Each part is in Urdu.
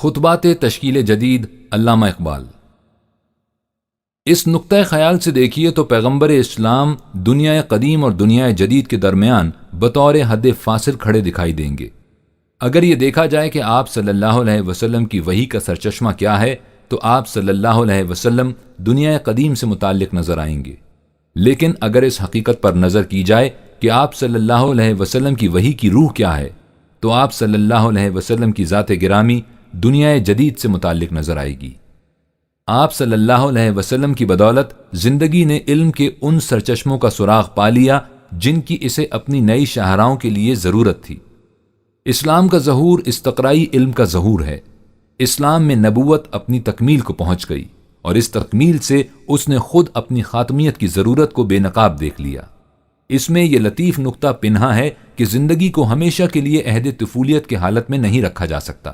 خطبات تشکیل جدید علامہ اقبال۔ اس نقطۂ خیال سے دیکھیے تو پیغمبر اسلام دنیا قدیم اور دنیا جدید کے درمیان بطور حد فاصل کھڑے دکھائی دیں گے۔ اگر یہ دیکھا جائے کہ آپ صلی اللہ علیہ وسلم کی وحی کا سرچشمہ کیا ہے تو آپ صلی اللہ علیہ وسلم دنیا قدیم سے متعلق نظر آئیں گے، لیکن اگر اس حقیقت پر نظر کی جائے کہ آپ صلی اللہ علیہ وسلم کی وحی کی روح کیا ہے تو آپ صلی اللہ علیہ وسلم کی ذات گرامی دنیا جدید سے متعلق نظر آئے گی۔ آپ صلی اللہ علیہ وسلم کی بدولت زندگی نے علم کے ان سرچشموں کا سراغ پا لیا جن کی اسے اپنی نئی شاہراہوں کے لیے ضرورت تھی۔ اسلام کا ظہور استقرائی علم کا ظہور ہے۔ اسلام میں نبوت اپنی تکمیل کو پہنچ گئی اور اس تکمیل سے اس نے خود اپنی خاتمیت کی ضرورت کو بے نقاب دیکھ لیا۔ اس میں یہ لطیف نقطہ پنہا ہے کہ زندگی کو ہمیشہ کے لیے عہد طفولیت کے حالت میں نہیں رکھا جا سکتا۔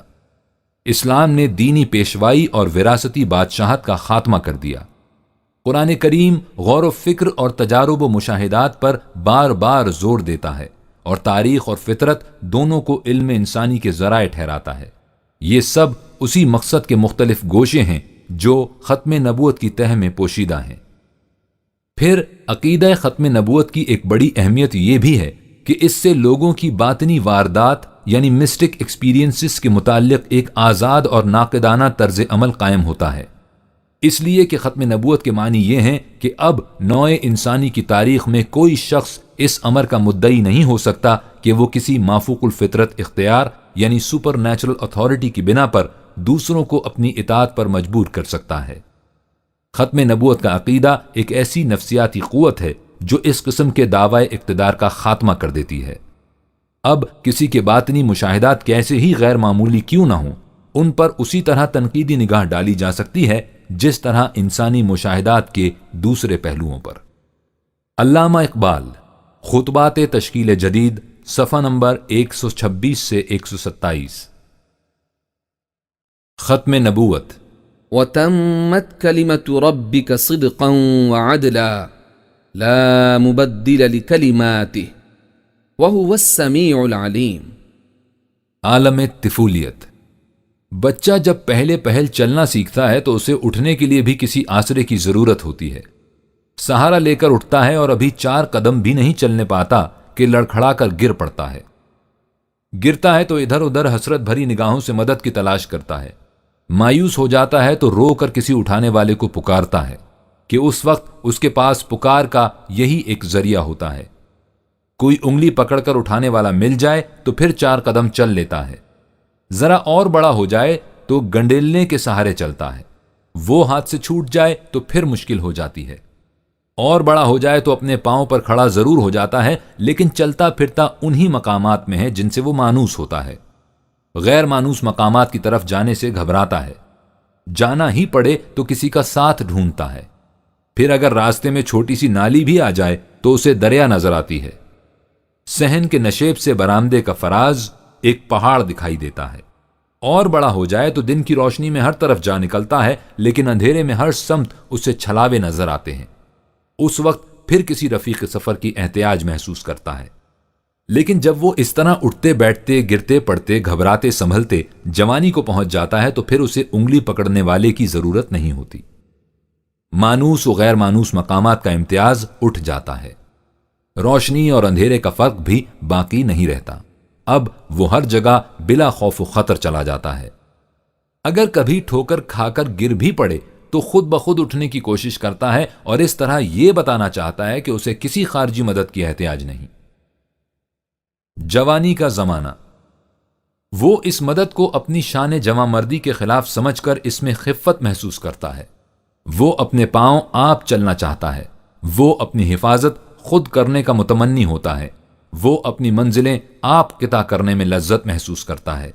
اسلام نے دینی پیشوائی اور وراثتی بادشاہت کا خاتمہ کر دیا۔ قرآن کریم غور و فکر اور تجارب و مشاہدات پر بار بار زور دیتا ہے اور تاریخ اور فطرت دونوں کو علم انسانی کے ذرائع ٹھہراتا ہے۔ یہ سب اسی مقصد کے مختلف گوشے ہیں جو ختم نبوت کی تہ میں پوشیدہ ہیں۔ پھر عقیدہ ختم نبوت کی ایک بڑی اہمیت یہ بھی ہے کہ اس سے لوگوں کی باطنی واردات یعنی مسٹک ایکسپیرینسز کے متعلق ایک آزاد اور ناقدانہ طرز عمل قائم ہوتا ہے۔ اس لیے کہ ختم نبوت کے معنی یہ ہیں کہ اب نوع انسانی کی تاریخ میں کوئی شخص اس امر کا مدعی نہیں ہو سکتا کہ وہ کسی مافوق الفطرت اختیار یعنی سپر نیچرل اتھارٹی کی بنا پر دوسروں کو اپنی اطاعت پر مجبور کر سکتا ہے۔ ختم نبوت کا عقیدہ ایک ایسی نفسیاتی قوت ہے جو اس قسم کے دعوی اقتدار کا خاتمہ کر دیتی ہے۔ اب کسی کے باطنی مشاہدات کیسے ہی غیر معمولی کیوں نہ ہوں، ان پر اسی طرح تنقیدی نگاہ ڈالی جا سکتی ہے جس طرح انسانی مشاہدات کے دوسرے پہلوؤں پر۔ علامہ اقبال، خطبات تشکیل جدید، صفحہ نمبر 126 سے 127۔ ختم نبوت۔ وَتَمَّتْ كَلِمَةُ رَبِّكَ صِدْقًا وَعَدْلًا لَا مُبَدِّلَ لِكَلِمَاتِهِ وَهُوَ السَّمِيعُ الْعَلِيمُ۔ عالم طفولیت۔ بچہ جب پہل چلنا سیکھتا ہے تو اسے اٹھنے کے لیے بھی کسی آسرے کی ضرورت ہوتی ہے۔ سہارا لے کر اٹھتا ہے اور ابھی 4 قدم بھی نہیں چلنے پاتا کہ لڑکھڑا کر گر پڑتا ہے۔ گرتا ہے تو ادھر ادھر حسرت بھری نگاہوں سے مدد کی تلاش کرتا ہے۔ مایوس ہو جاتا ہے تو رو کر کسی اٹھانے والے کو پکارتا ہے کہ اس وقت اس کے پاس پکار کا یہی ایک ذریعہ ہوتا ہے۔ کوئی انگلی پکڑ کر اٹھانے والا مل جائے تو پھر 4 قدم چل لیتا ہے۔ ذرا اور بڑا ہو جائے تو گنڈیلنے کے سہارے چلتا ہے۔ وہ ہاتھ سے چھوٹ جائے تو پھر مشکل ہو جاتی ہے۔ اور بڑا ہو جائے تو اپنے پاؤں پر کھڑا ضرور ہو جاتا ہے لیکن چلتا پھرتا انہی مقامات میں ہے جن سے وہ مانوس ہوتا ہے۔ غیر مانوس مقامات کی طرف جانے سے گھبراتا ہے۔ جانا ہی پڑے تو کسی کا ساتھ ڈھونڈتا ہے۔ پھر اگر راستے میں چھوٹی سی نالی بھی آ جائے تو اسے دریا نظر آتی ہے۔ صحن کے نشیب سے برآمدے کا فراز ایک پہاڑ دکھائی دیتا ہے۔ اور بڑا ہو جائے تو دن کی روشنی میں ہر طرف جا نکلتا ہے لیکن اندھیرے میں ہر سمت اسے چھلاوے نظر آتے ہیں۔ اس وقت پھر کسی رفیق سفر کی احتیاج محسوس کرتا ہے۔ لیکن جب وہ اس طرح اٹھتے بیٹھتے گرتے پڑتے گھبراتے سنبھلتے جوانی کو پہنچ جاتا ہے تو پھر اسے انگلی پکڑنے والے کی ضرورت نہیں ہوتی۔ مانوس و غیر مانوس مقامات کا امتیاز اٹھ جاتا ہے۔ روشنی اور اندھیرے کا فرق بھی باقی نہیں رہتا۔ اب وہ ہر جگہ بلا خوف و خطر چلا جاتا ہے۔ اگر کبھی ٹھوکر کھا کر گر بھی پڑے تو خود بخود اٹھنے کی کوشش کرتا ہے اور اس طرح یہ بتانا چاہتا ہے کہ اسے کسی خارجی مدد کی احتیاج نہیں۔ جوانی کا زمانہ۔ وہ اس مدد کو اپنی شان جوان مردی کے خلاف سمجھ کر اس میں خفت محسوس کرتا ہے۔ وہ اپنے پاؤں آپ چلنا چاہتا ہے۔ وہ اپنی حفاظت خود کرنے کا متمنی ہوتا ہے۔ وہ اپنی منزلیں آپ قطع کرنے میں لذت محسوس کرتا ہے۔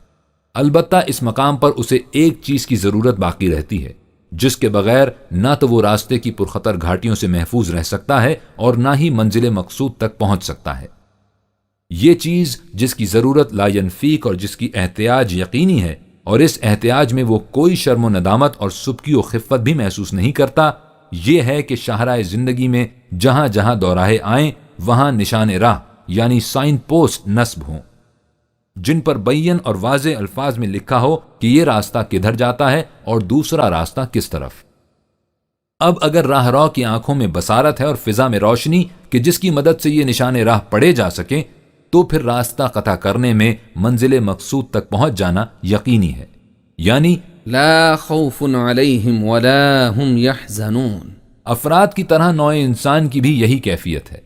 البتہ اس مقام پر اسے ایک چیز کی ضرورت باقی رہتی ہے جس کے بغیر نہ تو وہ راستے کی پرخطر گھاٹیوں سے محفوظ رہ سکتا ہے اور نہ ہی منزل مقصود تک پہنچ سکتا ہے۔ یہ چیز جس کی ضرورت لا ینفیک اور جس کی احتیاج یقینی ہے اور اس احتیاج میں وہ کوئی شرم و ندامت اور سبکی و خفت بھی محسوس نہیں کرتا، یہ ہے کہ شاہراہ زندگی میں جہاں جہاں دوراہے آئیں وہاں نشان راہ یعنی سائن پوسٹ نصب ہوں۔ جن پر بین اور واضح الفاظ میں لکھا ہو کہ یہ راستہ کدھر جاتا ہے اور دوسرا راستہ کس طرف۔ اب اگر راہ رو کی آنکھوں میں بصارت ہے اور فضا میں روشنی کہ جس کی مدد سے یہ نشان راہ پڑے جا سکیں، تو پھر راستہ قطع کرنے میں منزل مقصود تک پہنچ جانا یقینی ہے، یعنی لا خوف علیہم ولا هم يحزنون۔ افراد کی طرح نوع انسان کی بھی یہی کیفیت ہے۔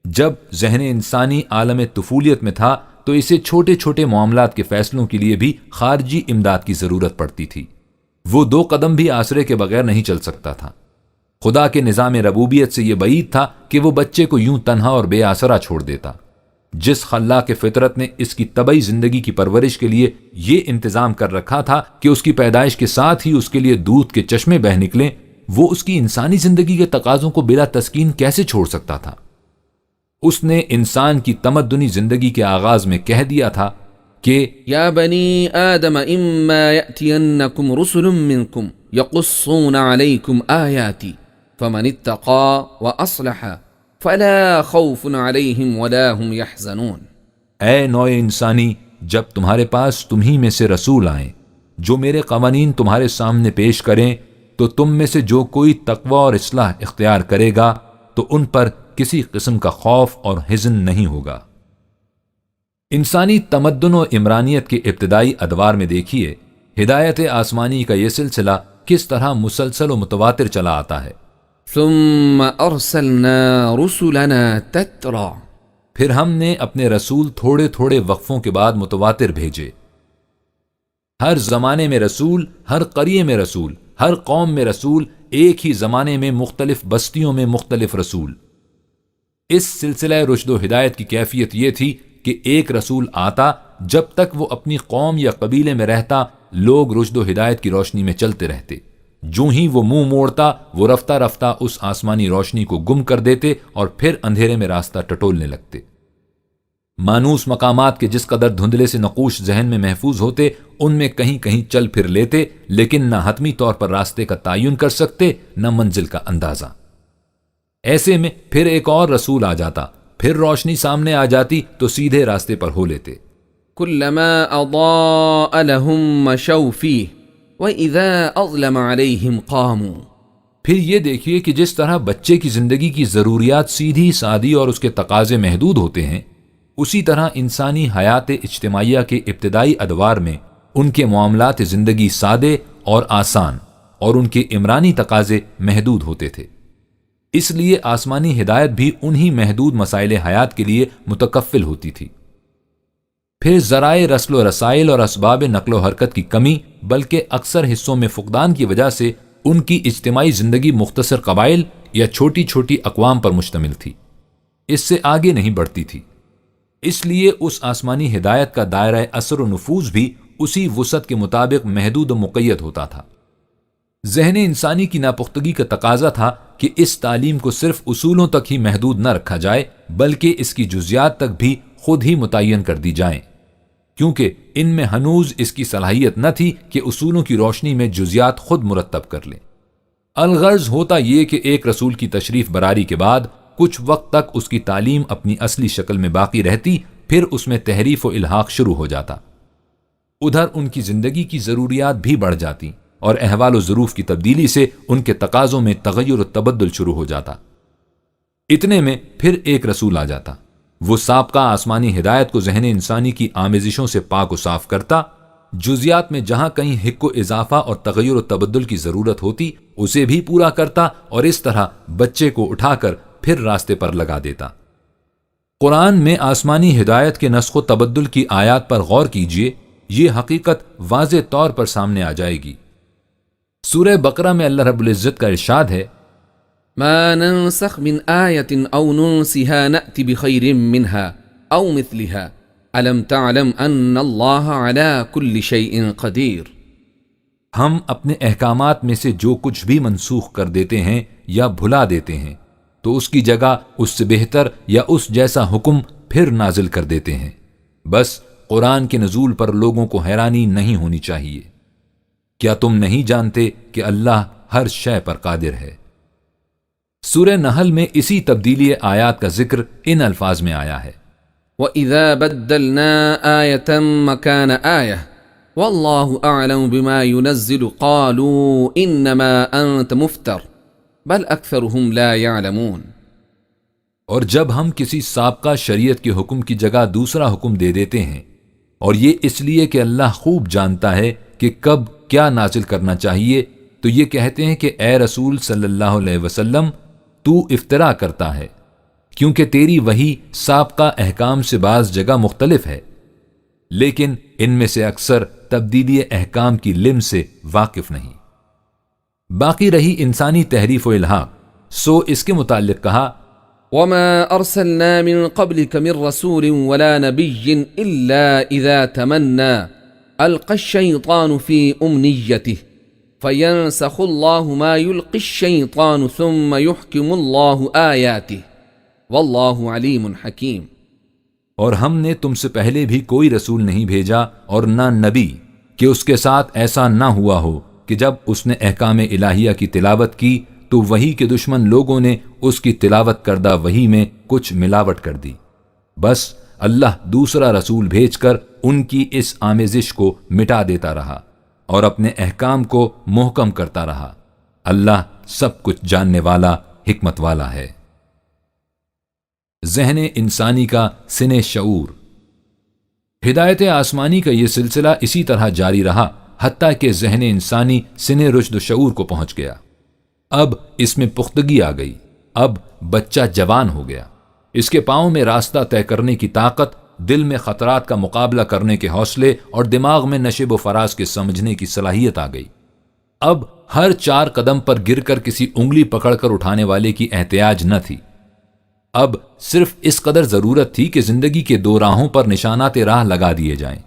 جب ذہن انسانی عالم طفولیت میں تھا تو اسے چھوٹے چھوٹے معاملات کے فیصلوں کے لیے بھی خارجی امداد کی ضرورت پڑتی تھی۔ وہ 2 قدم بھی آسرے کے بغیر نہیں چل سکتا تھا۔ خدا کے نظام ربوبیت سے یہ بعید تھا کہ وہ بچے کو یوں تنہا اور بے آسرا چھوڑ دیتا۔ جس خلاق فطرت نے اس کی طبعی زندگی کی پرورش کے لیے یہ انتظام کر رکھا تھا کہ اس کی پیدائش کے ساتھ ہی اس کے لیے دودھ کے چشمے بہہ نکلیں، وہ اس کی انسانی زندگی کے تقاضوں کو بلا تسکین کیسے چھوڑ سکتا تھا؟ اس نے انسان کی تمدنی زندگی کے آغاز میں کہہ دیا تھا کہ یا بنی آدم اما یأتینکم رسل منکم یقصون علیکم آیاتی فمن اتقا واصلح فلا خوف علیہم ولا هم یحزنون۔ اے نوع انسانی، جب تمہارے پاس تمہیں میں سے رسول آئیں جو میرے قوانین تمہارے سامنے پیش کریں، تو تم میں سے جو کوئی تقوی اور اصلاح اختیار کرے گا تو ان پر کسی قسم کا خوف اور حزن نہیں ہوگا۔ انسانی تمدن و عمرانیت کے ابتدائی ادوار میں دیکھیے ہدایت آسمانی کا یہ سلسلہ کس طرح مسلسل و متواتر چلا آتا ہے۔ ثم ارسلنا رسلنا تترا، پھر ہم نے اپنے رسول تھوڑے تھوڑے وقفوں کے بعد متواتر بھیجے۔ ہر زمانے میں رسول، ہر قریے میں رسول، ہر قوم میں رسول، ایک ہی زمانے میں مختلف بستیوں میں مختلف رسول۔ اس سلسلہ رشد و ہدایت کی کیفیت یہ تھی کہ ایک رسول آتا، جب تک وہ اپنی قوم یا قبیلے میں رہتا لوگ رشد و ہدایت کی روشنی میں چلتے رہتے۔ جو ہی وہ منہ موڑتا وہ رفتہ رفتہ اس آسمانی روشنی کو گم کر دیتے اور پھر اندھیرے میں راستہ ٹٹولنے لگتے۔ مانوس مقامات کے جس قدر دھندلے سے نقوش ذہن میں محفوظ ہوتے، ان میں کہیں کہیں چل پھر لیتے، لیکن نہ حتمی طور پر راستے کا تعین کر سکتے، نہ منزل کا اندازہ۔ ایسے میں پھر ایک اور رسول آ جاتا، پھر روشنی سامنے آ جاتی تو سیدھے راستے پر ہو لیتے۔ كلما أضاء لهم مشوا فيه وإذا أظلم عليهم قاموا۔ پھر یہ دیکھیے کہ جس طرح بچے کی زندگی کی ضروریات سیدھی سادی اور اس کے تقاضے محدود ہوتے ہیں، اسی طرح انسانی حیات اجتماعیہ کے ابتدائی ادوار میں ان کے معاملات زندگی سادے اور آسان اور ان کے عمرانی تقاضے محدود ہوتے تھے۔ اس لیے آسمانی ہدایت بھی انہی محدود مسائل حیات کے لیے متکفل ہوتی تھی۔ پھر ذرائع رسل و رسائل اور اسباب نقل و حرکت کی کمی، بلکہ اکثر حصوں میں فقدان کی وجہ سے ان کی اجتماعی زندگی مختصر قبائل یا چھوٹی چھوٹی اقوام پر مشتمل تھی، اس سے آگے نہیں بڑھتی تھی۔ اس لیے اس آسمانی ہدایت کا دائرہ اثر و نفوذ بھی اسی وسعت کے مطابق محدود و مقید ہوتا تھا۔ ذہن انسانی کی ناپختگی کا تقاضا تھا کہ اس تعلیم کو صرف اصولوں تک ہی محدود نہ رکھا جائے، بلکہ اس کی جزیات تک بھی خود ہی متعین کر دی جائیں، کیونکہ ان میں ہنوز اس کی صلاحیت نہ تھی کہ اصولوں کی روشنی میں جزیات خود مرتب کر لیں۔ الغرض ہوتا یہ کہ ایک رسول کی تشریف براری کے بعد کچھ وقت تک اس کی تعلیم اپنی اصلی شکل میں باقی رہتی، پھر اس میں تحریف و الحاق شروع ہو جاتا۔ ادھر ان کی زندگی کی ضروریات بھی بڑھ جاتی اور احوال و ظروف کی تبدیلی سے ان کے تقاضوں میں تغیر و تبدل شروع ہو جاتا۔ اتنے میں پھر ایک رسول آ جاتا، وہ سابقہ آسمانی ہدایت کو ذہن انسانی کی آمیزشوں سے پاک و صاف کرتا، جزیات میں جہاں کہیں حق و اضافہ اور تغیر و تبدل کی ضرورت ہوتی اسے بھی پورا کرتا، اور اس طرح بچے کو اٹھا کر پھر راستے پر لگا دیتا۔ قرآن میں آسمانی ہدایت کے نسخ و تبدل کی آیات پر غور کیجئے، یہ حقیقت واضح طور پر سامنے آ جائے گی۔ سورہ بقرہ میں اللہ رب العزت کا ارشاد ہے، ما ننسخ من آية أو ننسها نأتي بخير منها أو مثلها ألم تعلم أن الله على كل شيء قدير۔ ہم اپنے احکامات میں سے جو کچھ بھی منسوخ کر دیتے ہیں یا بھلا دیتے ہیں تو اس کی جگہ اس سے بہتر یا اس جیسا حکم پھر نازل کر دیتے ہیں۔ بس قرآن کے نزول پر لوگوں کو حیرانی نہیں ہونی چاہیے۔ کیا تم نہیں جانتے کہ اللہ ہر شے پر قادر ہے؟ سورہ نحل میں اسی تبدیلی آیات کا ذکر ان الفاظ میں آیا ہے، وَإِذَا بَدَّلْنَا آيَةً مَكَانَ آيَةٍ وَاللَّهُ أَعْلَمُ بِمَا يُنَزِّلُ قَالُوا إِنَّمَا أَنْتَ مُفْتَرٍ بَلْ أَكْثَرُهُمْ لَا يَعْلَمُونَ۔ اور جب ہم کسی سابقہ شریعت کے حکم کی جگہ دوسرا حکم دے دیتے ہیں، اور یہ اس لیے کہ اللہ خوب جانتا ہے کہ کب کیا نازل کرنا چاہیے، تو یہ کہتے ہیں کہ اے رسول صلی اللہ علیہ وسلم تو افترا کرتا ہے، کیونکہ تیری وحی سابقہ احکام سے بعض جگہ مختلف ہے، لیکن ان میں سے اکثر تبدیلی احکام کی لم سے واقف نہیں۔ باقی رہی انسانی تحریف و الحاق، سو اس کے متعلق کہا وَمَا أَرْسَلْنَا مِن قَبْلِكَ مِن رَّسُولٍ وَلَا نَبِيٍّ إِلَّا إِذَا تَمَنَّى أَلْقَى الشَّيْطَانُ فِي أُمْنِيَّتِهِ فَيَنسَخُ اللَّهُ مَا يُلْقِي الشَّيْطَانُ ثُمَّ يُحْكِمُ اللَّهُ آيَاتِهِ وَاللَّهُ عَلِيمٌ حَكِيمٌ۔ اور ہم نے تم سے پہلے بھی کوئی رسول نہیں بھیجا اور نہ نبی کہ اس کے ساتھ ایسا نہ ہوا ہو کہ جب اس نے احکام الہیہ کی تلاوت کی تو وحی کے دشمن لوگوں نے اس کی تلاوت کردہ وحی میں کچھ ملاوٹ کر دی، بس اللہ دوسرا رسول بھیج کر ان کی اس آمیزش کو مٹا دیتا رہا اور اپنے احکام کو محکم کرتا رہا۔ اللہ سب کچھ جاننے والا، حکمت والا ہے۔ ذہن انسانی کا سن شعور۔ ہدایت آسمانی کا یہ سلسلہ اسی طرح جاری رہا حتیٰ کہ ذہن انسانی سن رشد و شعور کو پہنچ گیا۔ اب اس میں پختگی آ گئی، اب بچہ جوان ہو گیا، اس کے پاؤں میں راستہ طے کرنے کی طاقت، دل میں خطرات کا مقابلہ کرنے کے حوصلے اور دماغ میں نشیب و فراز کے سمجھنے کی صلاحیت آ گئی۔ اب ہر 4 قدم پر گر کر کسی انگلی پکڑ کر اٹھانے والے کی احتیاج نہ تھی۔ اب صرف اس قدر ضرورت تھی کہ زندگی کے 2 راہوں پر نشانات راہ لگا دیے جائیں۔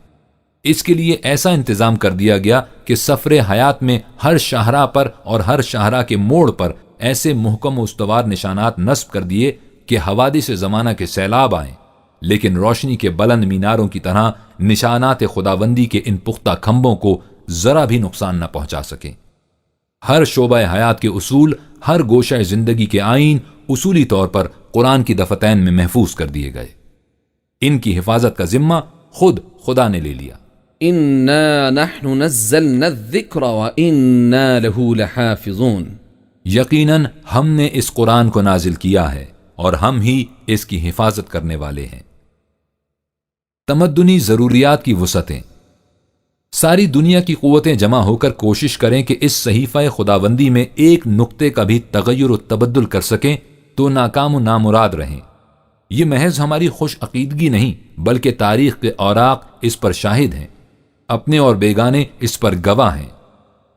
اس کے لیے ایسا انتظام کر دیا گیا کہ سفر حیات میں ہر شاہراہ پر اور ہر شاہراہ کے موڑ پر ایسے محکم و استوار نشانات نصب کر دیے کہ حوادث زمانہ کے سیلاب آئیں، لیکن روشنی کے بلند میناروں کی طرح نشانات خداوندی کے ان پختہ کھمبوں کو ذرا بھی نقصان نہ پہنچا سکیں۔ ہر شعبہ حیات کے اصول، ہر گوشہ زندگی کے آئین اصولی طور پر قرآن کی دفتین میں محفوظ کر دیے گئے۔ ان کی حفاظت کا ذمہ خود خدا نے لے لیا۔ إِنَّا نَحْنُ نَزَّلْنَا الذِّكْرَ وَإِنَّا لَهُ لَحَافِظُونَ۔ یقیناً ہم نے اس قرآن کو نازل کیا ہے اور ہم ہی اس کی حفاظت کرنے والے ہیں۔ تمدنی ضروریات کی وسعتیں۔ ساری دنیا کی قوتیں جمع ہو کر کوشش کریں کہ اس صحیفہ خداوندی میں ایک نقطے کا بھی تغیر و تبدل کر سکیں تو ناکام و نامراد رہیں۔ یہ محض ہماری خوش عقیدگی نہیں بلکہ تاریخ کے اوراق اس پر شاہد ہیں، اپنے اور بیگانے اس پر گواہ ہیں۔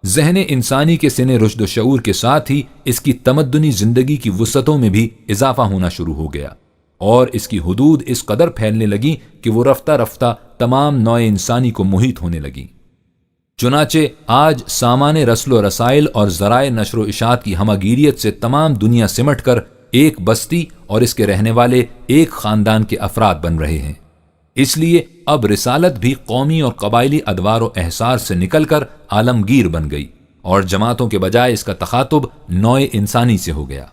ذہن انسانی کے سن رشد و شعور کے ساتھ ہی اس کی تمدنی زندگی کی وسعتوں میں بھی اضافہ ہونا شروع ہو گیا اور اس کی حدود اس قدر پھیلنے لگیں کہ وہ رفتہ رفتہ تمام نوع انسانی کو محیط ہونے لگیں۔ چنانچہ آج سامان رسل و رسائل اور ذرائع نشر و اشاعت کی ہمگیریت سے تمام دنیا سمٹ کر ایک بستی اور اس کے رہنے والے ایک خاندان کے افراد بن رہے ہیں۔ اس لیے اب رسالت بھی قومی اور قبائلی ادوار و احسار سے نکل کر عالمگیر بن گئی اور جماعتوں کے بجائے اس کا تخاطب نوع انسانی سے ہو گیا۔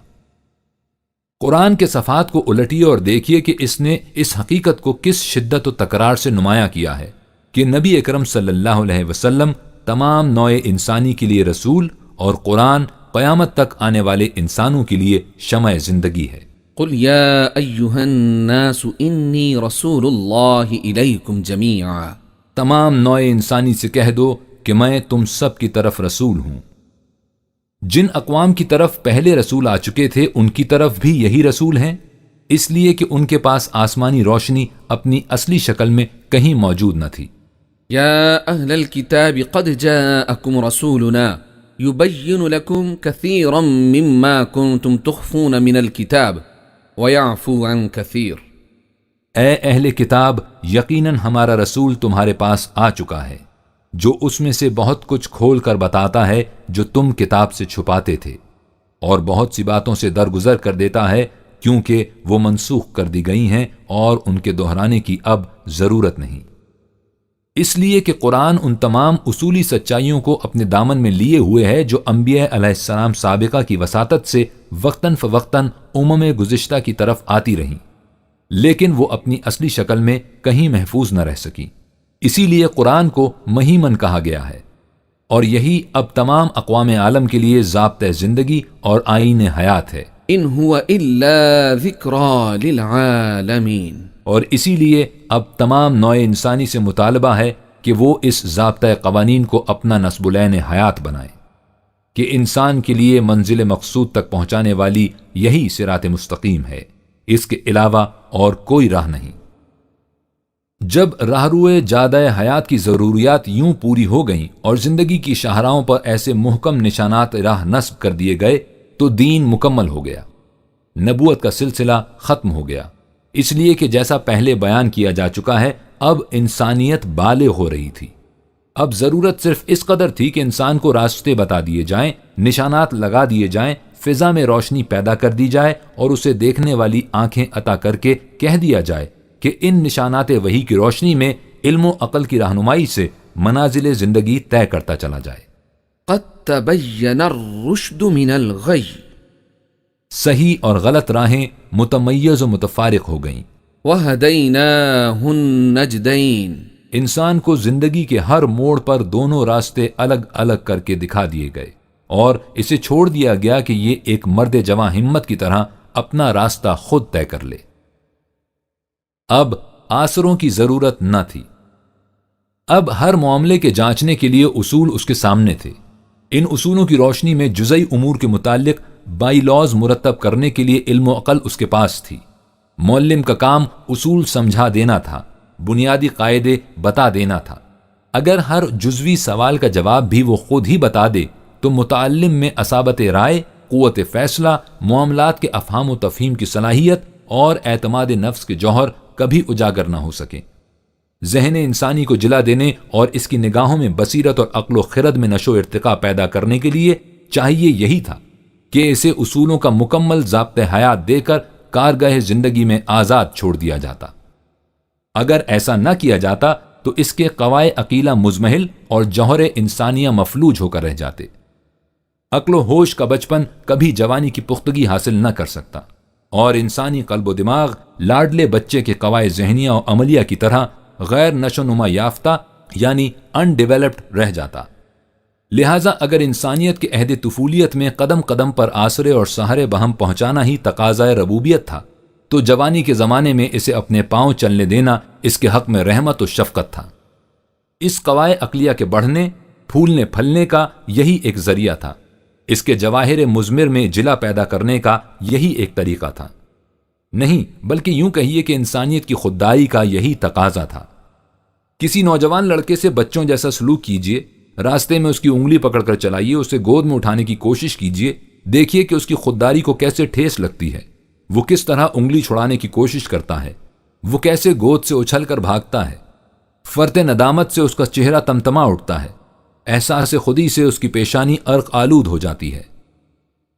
قرآن کے صفحات کو الٹیے اور دیکھیے کہ اس نے اس حقیقت کو کس شدت و تکرار سے نمایاں کیا ہے کہ نبی اکرم صلی اللہ علیہ وسلم تمام نوع انسانی کے لیے رسول اور قرآن قیامت تک آنے والے انسانوں کے لیے شمع زندگی ہے۔ قل یا ایہا الناس انی رسول اللہ الیکم جمیعا۔ تمام نوع انسانی سے کہہ دو کہ میں تم سب کی طرف رسول ہوں۔ جن اقوام کی طرف پہلے رسول آ چکے تھے ان کی طرف بھی یہی رسول ہیں، اس لیے کہ ان کے پاس آسمانی روشنی اپنی اصلی شکل میں کہیں موجود نہ تھی۔ یا اہل الکتاب قد جاءکم رسولنا یبین لکم کثیرا مما کنتم تخفون من الکتاب ویعفو عن کثیر۔ اے اہل کتاب، یقیناً ہمارا رسول تمہارے پاس آ چکا ہے جو اس میں سے بہت کچھ کھول کر بتاتا ہے جو تم کتاب سے چھپاتے تھے، اور بہت سی باتوں سے درگزر کر دیتا ہے کیونکہ وہ منسوخ کر دی گئی ہیں اور ان کے دہرانے کی اب ضرورت نہیں۔ اس لیے کہ قرآن ان تمام اصولی سچائیوں کو اپنے دامن میں لیے ہوئے ہے جو انبیاء علیہ السلام سابقہ کی وساطت سے وقتاً فوقتاً امم گزشتہ کی طرف آتی رہیں، لیکن وہ اپنی اصلی شکل میں کہیں محفوظ نہ رہ سکی۔ اسی لیے قرآن کو مہیمن کہا گیا ہے، اور یہی اب تمام اقوام عالم کے لیے ضابطۂ زندگی اور آئین حیات ہے۔ ان هو الا ذکری للعالمین۔ اور اسی لیے اب تمام نوع انسانی سے مطالبہ ہے کہ وہ اس ضابطۂ قوانین کو اپنا نصب العین حیات بنائیں کہ انسان کے لیے منزل مقصود تک پہنچانے والی یہی صراط مستقیم ہے، اس کے علاوہ اور کوئی راہ نہیں۔ جب راہروئے جادہ حیات کی ضروریات یوں پوری ہو گئیں اور زندگی کی شاہراہوں پر ایسے محکم نشانات راہ نصب کر دیے گئے تو دین مکمل ہو گیا، نبوت کا سلسلہ ختم ہو گیا، اس لیے کہ جیسا پہلے بیان کیا جا چکا ہے اب انسانیت بالغ ہو رہی تھی۔ اب ضرورت صرف اس قدر تھی کہ انسان کو راستے بتا دیے جائیں، نشانات لگا دیے جائیں، فضا میں روشنی پیدا کر دی جائے اور اسے دیکھنے والی آنکھیں عطا کر کے کہہ دیا جائے کہ ان نشانات وحی کی روشنی میں علم و عقل کی رہنمائی سے منازل زندگی طے کرتا چلا جائے۔ قد تبین الرشد من الغی، صحیح اور غلط راہیں متمیز و متفارق ہو گئیں۔ وہدیناہ النجدین، انسان کو زندگی کے ہر موڑ پر دونوں راستے الگ الگ کر کے دکھا دیے گئے اور اسے چھوڑ دیا گیا کہ یہ ایک مرد جواں ہمت کی طرح اپنا راستہ خود طے کر لے۔ اب آسروں کی ضرورت نہ تھی۔ اب ہر معاملے کے جانچنے کے لیے اصول اس کے سامنے تھے۔ ان اصولوں کی روشنی میں جزئی امور کے متعلق بائی لاز مرتب کرنے کے لیے علم و عقل اس کے پاس تھی۔ معلم کا کام اصول سمجھا دینا تھا، بنیادی قاعدے بتا دینا تھا۔ اگر ہر جزوی سوال کا جواب بھی وہ خود ہی بتا دے تو متعلم میں اصابت رائے، قوت فیصلہ، معاملات کے افہام و تفہیم کی صلاحیت اور اعتماد نفس کے جوہر کبھی اجاگر نہ ہو سکیں۔ ذہن انسانی کو جلا دینے اور اس کی نگاہوں میں بصیرت اور عقل و خرد میں نشو و ارتقاء پیدا کرنے کے لیے چاہیے یہی تھا کہ اسے اصولوں کا مکمل ضابطۂ حیات دے کر کارگاہ زندگی میں آزاد چھوڑ دیا جاتا۔ اگر ایسا نہ کیا جاتا تو اس کے قوائے عقیلہ مزمحل اور جوہر انسانیہ مفلوج ہو کر رہ جاتے۔ عقل و ہوش کا بچپن کبھی جوانی کی پختگی حاصل نہ کر سکتا اور انسانی قلب و دماغ لاڈلے بچے کے قوائے ذہنیہ و عملیہ کی طرح غیر نشو نما یافتہ یعنی ان ڈیولپڈ رہ جاتا۔ لہٰذا اگر انسانیت کے عہد طفولیت میں قدم قدم پر آسرے اور سہارے بہم پہنچانا ہی تقاضۂ ربوبیت تھا تو جوانی کے زمانے میں اسے اپنے پاؤں چلنے دینا اس کے حق میں رحمت و شفقت تھا۔ اس قوائے عقلیہ کے بڑھنے، پھولنے پھلنے کا یہی ایک ذریعہ تھا، اس کے جواہر مضمر میں جلا پیدا کرنے کا یہی ایک طریقہ تھا۔ نہیں بلکہ یوں کہیے کہ انسانیت کی خودداری کا یہی تقاضا تھا۔ کسی نوجوان لڑکے سے بچوں جیسا سلوک کیجیے، راستے میں اس کی انگلی پکڑ کر چلائیے، اسے گود میں اٹھانے کی کوشش کیجیے، دیکھیے کہ اس کی خودداری کو کیسے ٹھیس لگتی ہے، وہ کس طرح انگلی چھڑانے کی کوشش کرتا ہے، وہ کیسے گود سے اچھل کر بھاگتا ہے، فرط ندامت سے اس کا چہرہ تمتما اٹھتا ہے، احساس خودی سے اس کی پیشانی عرق آلود ہو جاتی ہے۔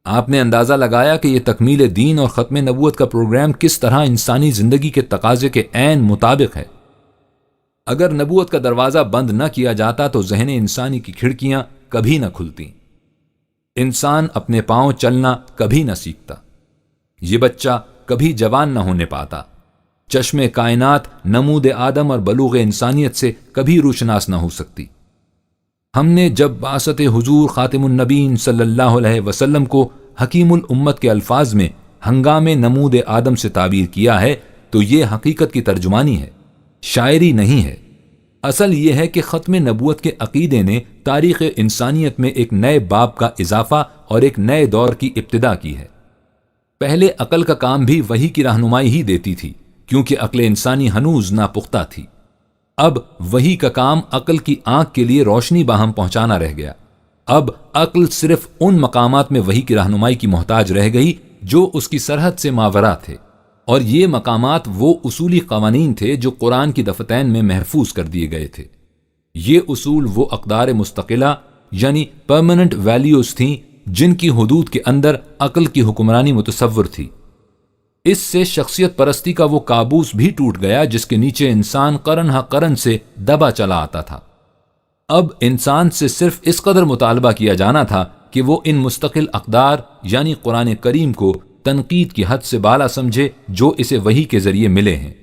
آپ نے اندازہ لگایا کہ یہ تکمیل دین اور ختم نبوت کا پروگرام کس طرح انسانی زندگی کے تقاضے کے عین مطابق ہے۔ اگر نبوت کا دروازہ بند نہ کیا جاتا تو ذہن انسانی کی کھڑکیاں کبھی نہ کھلتیں، انسان اپنے پاؤں چلنا کبھی نہ سیکھتا، یہ بچہ کبھی جوان نہ ہونے پاتا، چشم کائنات نمود آدم اور بلوغ انسانیت سے کبھی روشناس نہ ہو سکتی۔ ہم نے جب بعثت حضور خاتم النبین صلی اللہ علیہ وسلم کو حکیم الامت کے الفاظ میں ہنگام نمود آدم سے تعبیر کیا ہے تو یہ حقیقت کی ترجمانی ہے، شاعری نہیں ہے۔ اصل یہ ہے کہ ختم نبوت کے عقیدے نے تاریخ انسانیت میں ایک نئے باب کا اضافہ اور ایک نئے دور کی ابتدا کی ہے۔ پہلے عقل کا کام بھی وحی کی رہنمائی ہی دیتی تھی کیونکہ عقل انسانی ہنوز ناپختہ تھی۔ اب وحی کا کام عقل کی آنکھ کے لیے روشنی باہم پہنچانا رہ گیا۔ اب عقل صرف ان مقامات میں وحی کی رہنمائی کی محتاج رہ گئی جو اس کی سرحد سے ماورا تھے، اور یہ مقامات وہ اصولی قوانین تھے جو قرآن کی دفتین میں محفوظ کر دیے گئے تھے۔ یہ اصول وہ اقدار مستقلہ یعنی پرماننٹ ویلیوز تھیں جن کی حدود کے اندر عقل کی حکمرانی متصور تھی۔ اس سے شخصیت پرستی کا وہ کابوس بھی ٹوٹ گیا جس کے نیچے انسان قرن ہا قرن سے دبا چلا آتا تھا۔ اب انسان سے صرف اس قدر مطالبہ کیا جانا تھا کہ وہ ان مستقل اقدار یعنی قرآن کریم کو تنقید کی حد سے بالا سمجھے جو اسے وحی کے ذریعے ملے ہیں۔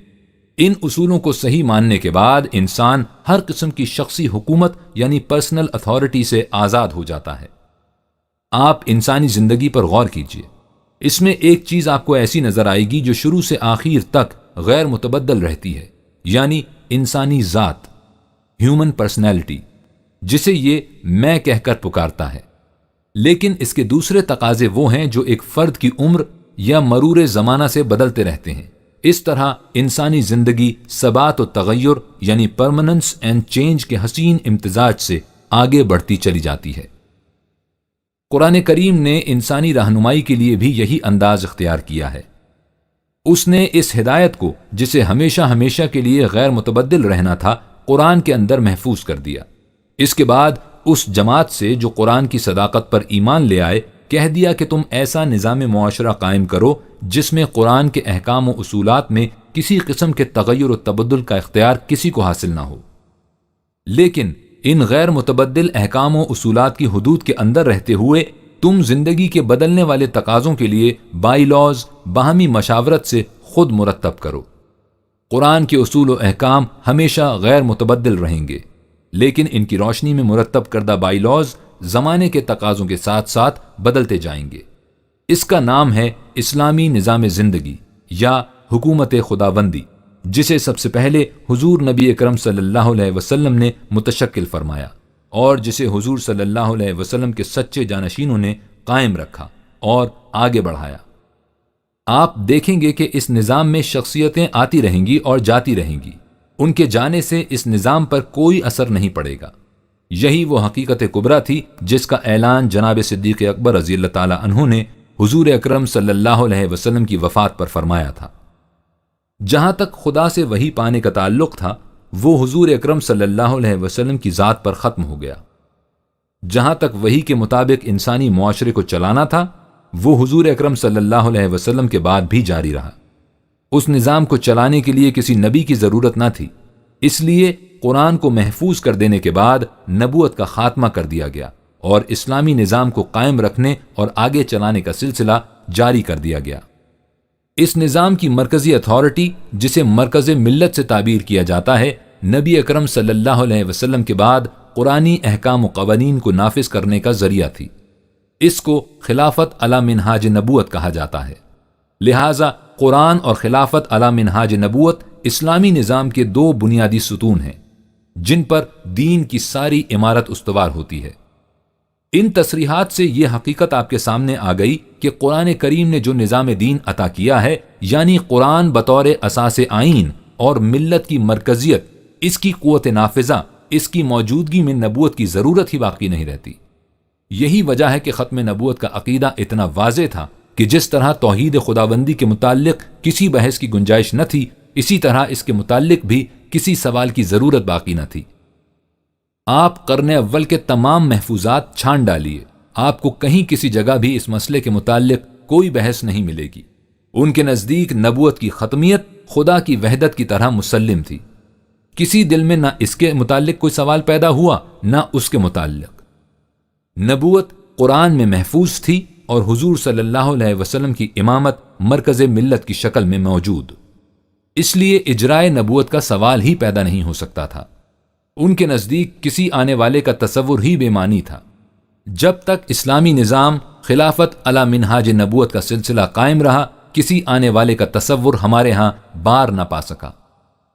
ان اصولوں کو صحیح ماننے کے بعد انسان ہر قسم کی شخصی حکومت یعنی پرسنل اتھارٹی سے آزاد ہو جاتا ہے۔ آپ انسانی زندگی پر غور کیجئے، اس میں ایک چیز آپ کو ایسی نظر آئے گی جو شروع سے آخر تک غیر متبدل رہتی ہے، یعنی انسانی ذات، ہیومن پرسنالٹی، جسے یہ میں کہہ کر پکارتا ہے۔ لیکن اس کے دوسرے تقاضے وہ ہیں جو ایک فرد کی عمر یا مرور زمانہ سے بدلتے رہتے ہیں۔ اس طرح انسانی زندگی ثبات و تغیر یعنی پرماننس اینڈ چینج کے حسین امتزاج سے آگے بڑھتی چلی جاتی ہے۔ قرآن کریم نے انسانی رہنمائی کے لیے بھی یہی انداز اختیار کیا ہے۔ اس نے اس ہدایت کو، جسے ہمیشہ ہمیشہ کے لیے غیر متبدل رہنا تھا، قرآن کے اندر محفوظ کر دیا۔ اس کے بعد اس جماعت سے جو قرآن کی صداقت پر ایمان لے آئے کہہ دیا کہ تم ایسا نظام معاشرہ قائم کرو جس میں قرآن کے احکام و اصولات میں کسی قسم کے تغیر و تبدل کا اختیار کسی کو حاصل نہ ہو، لیکن ان غیر متبدل احکام و اصولات کی حدود کے اندر رہتے ہوئے تم زندگی کے بدلنے والے تقاضوں کے لیے بائی لاز باہمی مشاورت سے خود مرتب کرو۔ قرآن کے اصول و احکام ہمیشہ غیر متبدل رہیں گے، لیکن ان کی روشنی میں مرتب کردہ بائی لاز زمانے کے تقاضوں کے ساتھ ساتھ بدلتے جائیں گے۔ اس کا نام ہے اسلامی نظام زندگی یا حکومت خداوندی، جسے سب سے پہلے حضور نبی اکرم صلی اللہ علیہ وسلم نے متشکل فرمایا اور جسے حضور صلی اللہ علیہ وسلم کے سچے جانشینوں نے قائم رکھا اور آگے بڑھایا۔ آپ دیکھیں گے کہ اس نظام میں شخصیتیں آتی رہیں گی اور جاتی رہیں گی، ان کے جانے سے اس نظام پر کوئی اثر نہیں پڑے گا۔ یہی وہ حقیقت کبریٰ تھی جس کا اعلان جناب صدیق اکبر رضی اللہ تعالی عنہ نے حضور اکرم صلی اللہ علیہ وسلم کی وفات پر فرمایا تھا۔ جہاں تک خدا سے وحی پانے کا تعلق تھا وہ حضور اکرم صلی اللہ علیہ وسلم کی ذات پر ختم ہو گیا۔ جہاں تک وحی کے مطابق انسانی معاشرے کو چلانا تھا وہ حضور اکرم صلی اللہ علیہ وسلم کے بعد بھی جاری رہا۔ اس نظام کو چلانے کے لیے کسی نبی کی ضرورت نہ تھی، اس لیے قرآن کو محفوظ کر دینے کے بعد نبوت کا خاتمہ کر دیا گیا اور اسلامی نظام کو قائم رکھنے اور آگے چلانے کا سلسلہ جاری کر دیا گیا۔ اس نظام کی مرکزی اتھارٹی، جسے مرکز ملت سے تعبیر کیا جاتا ہے، نبی اکرم صلی اللہ علیہ وسلم کے بعد قرآنی احکام و قوانین کو نافذ کرنے کا ذریعہ تھی۔ اس کو خلافت علی منہاج نبوت کہا جاتا ہے۔ لہٰذا قرآن اور خلافت علی منہاج نبوت اسلامی نظام کے دو بنیادی ستون ہیں جن پر دین کی ساری عمارت استوار ہوتی ہے۔ ان تصریحات سے یہ حقیقت آپ کے سامنے آ گئی کہ قرآن کریم نے جو نظام دین عطا کیا ہے، یعنی قرآن بطور اساس آئین اور ملت کی مرکزیت، اس کی قوت نافذہ، اس کی موجودگی میں نبوت کی ضرورت ہی باقی نہیں رہتی۔ یہی وجہ ہے کہ ختم نبوت کا عقیدہ اتنا واضح تھا کہ جس طرح توحید خداوندی کے متعلق کسی بحث کی گنجائش نہ تھی، اسی طرح اس کے متعلق بھی کسی سوال کی ضرورت باقی نہ تھی۔ آپ قرن اول کے تمام محفوظات چھان ڈالیے، آپ کو کہیں کسی جگہ بھی اس مسئلے کے متعلق کوئی بحث نہیں ملے گی۔ ان کے نزدیک نبوت کی ختمیت خدا کی وحدت کی طرح مسلم تھی۔ کسی دل میں نہ اس کے متعلق کوئی سوال پیدا ہوا نہ اس کے متعلق۔ نبوت قرآن میں محفوظ تھی اور حضور صلی اللہ علیہ وسلم کی امامت مرکز ملت کی شکل میں موجود، اس لیے اجرائے نبوت کا سوال ہی پیدا نہیں ہو سکتا تھا۔ ان کے نزدیک کسی آنے والے کا تصور ہی بے معنی تھا۔ جب تک اسلامی نظام خلافت علی منہاج نبوت کا سلسلہ قائم رہا، کسی آنے والے کا تصور ہمارے ہاں بار نہ پا سکا۔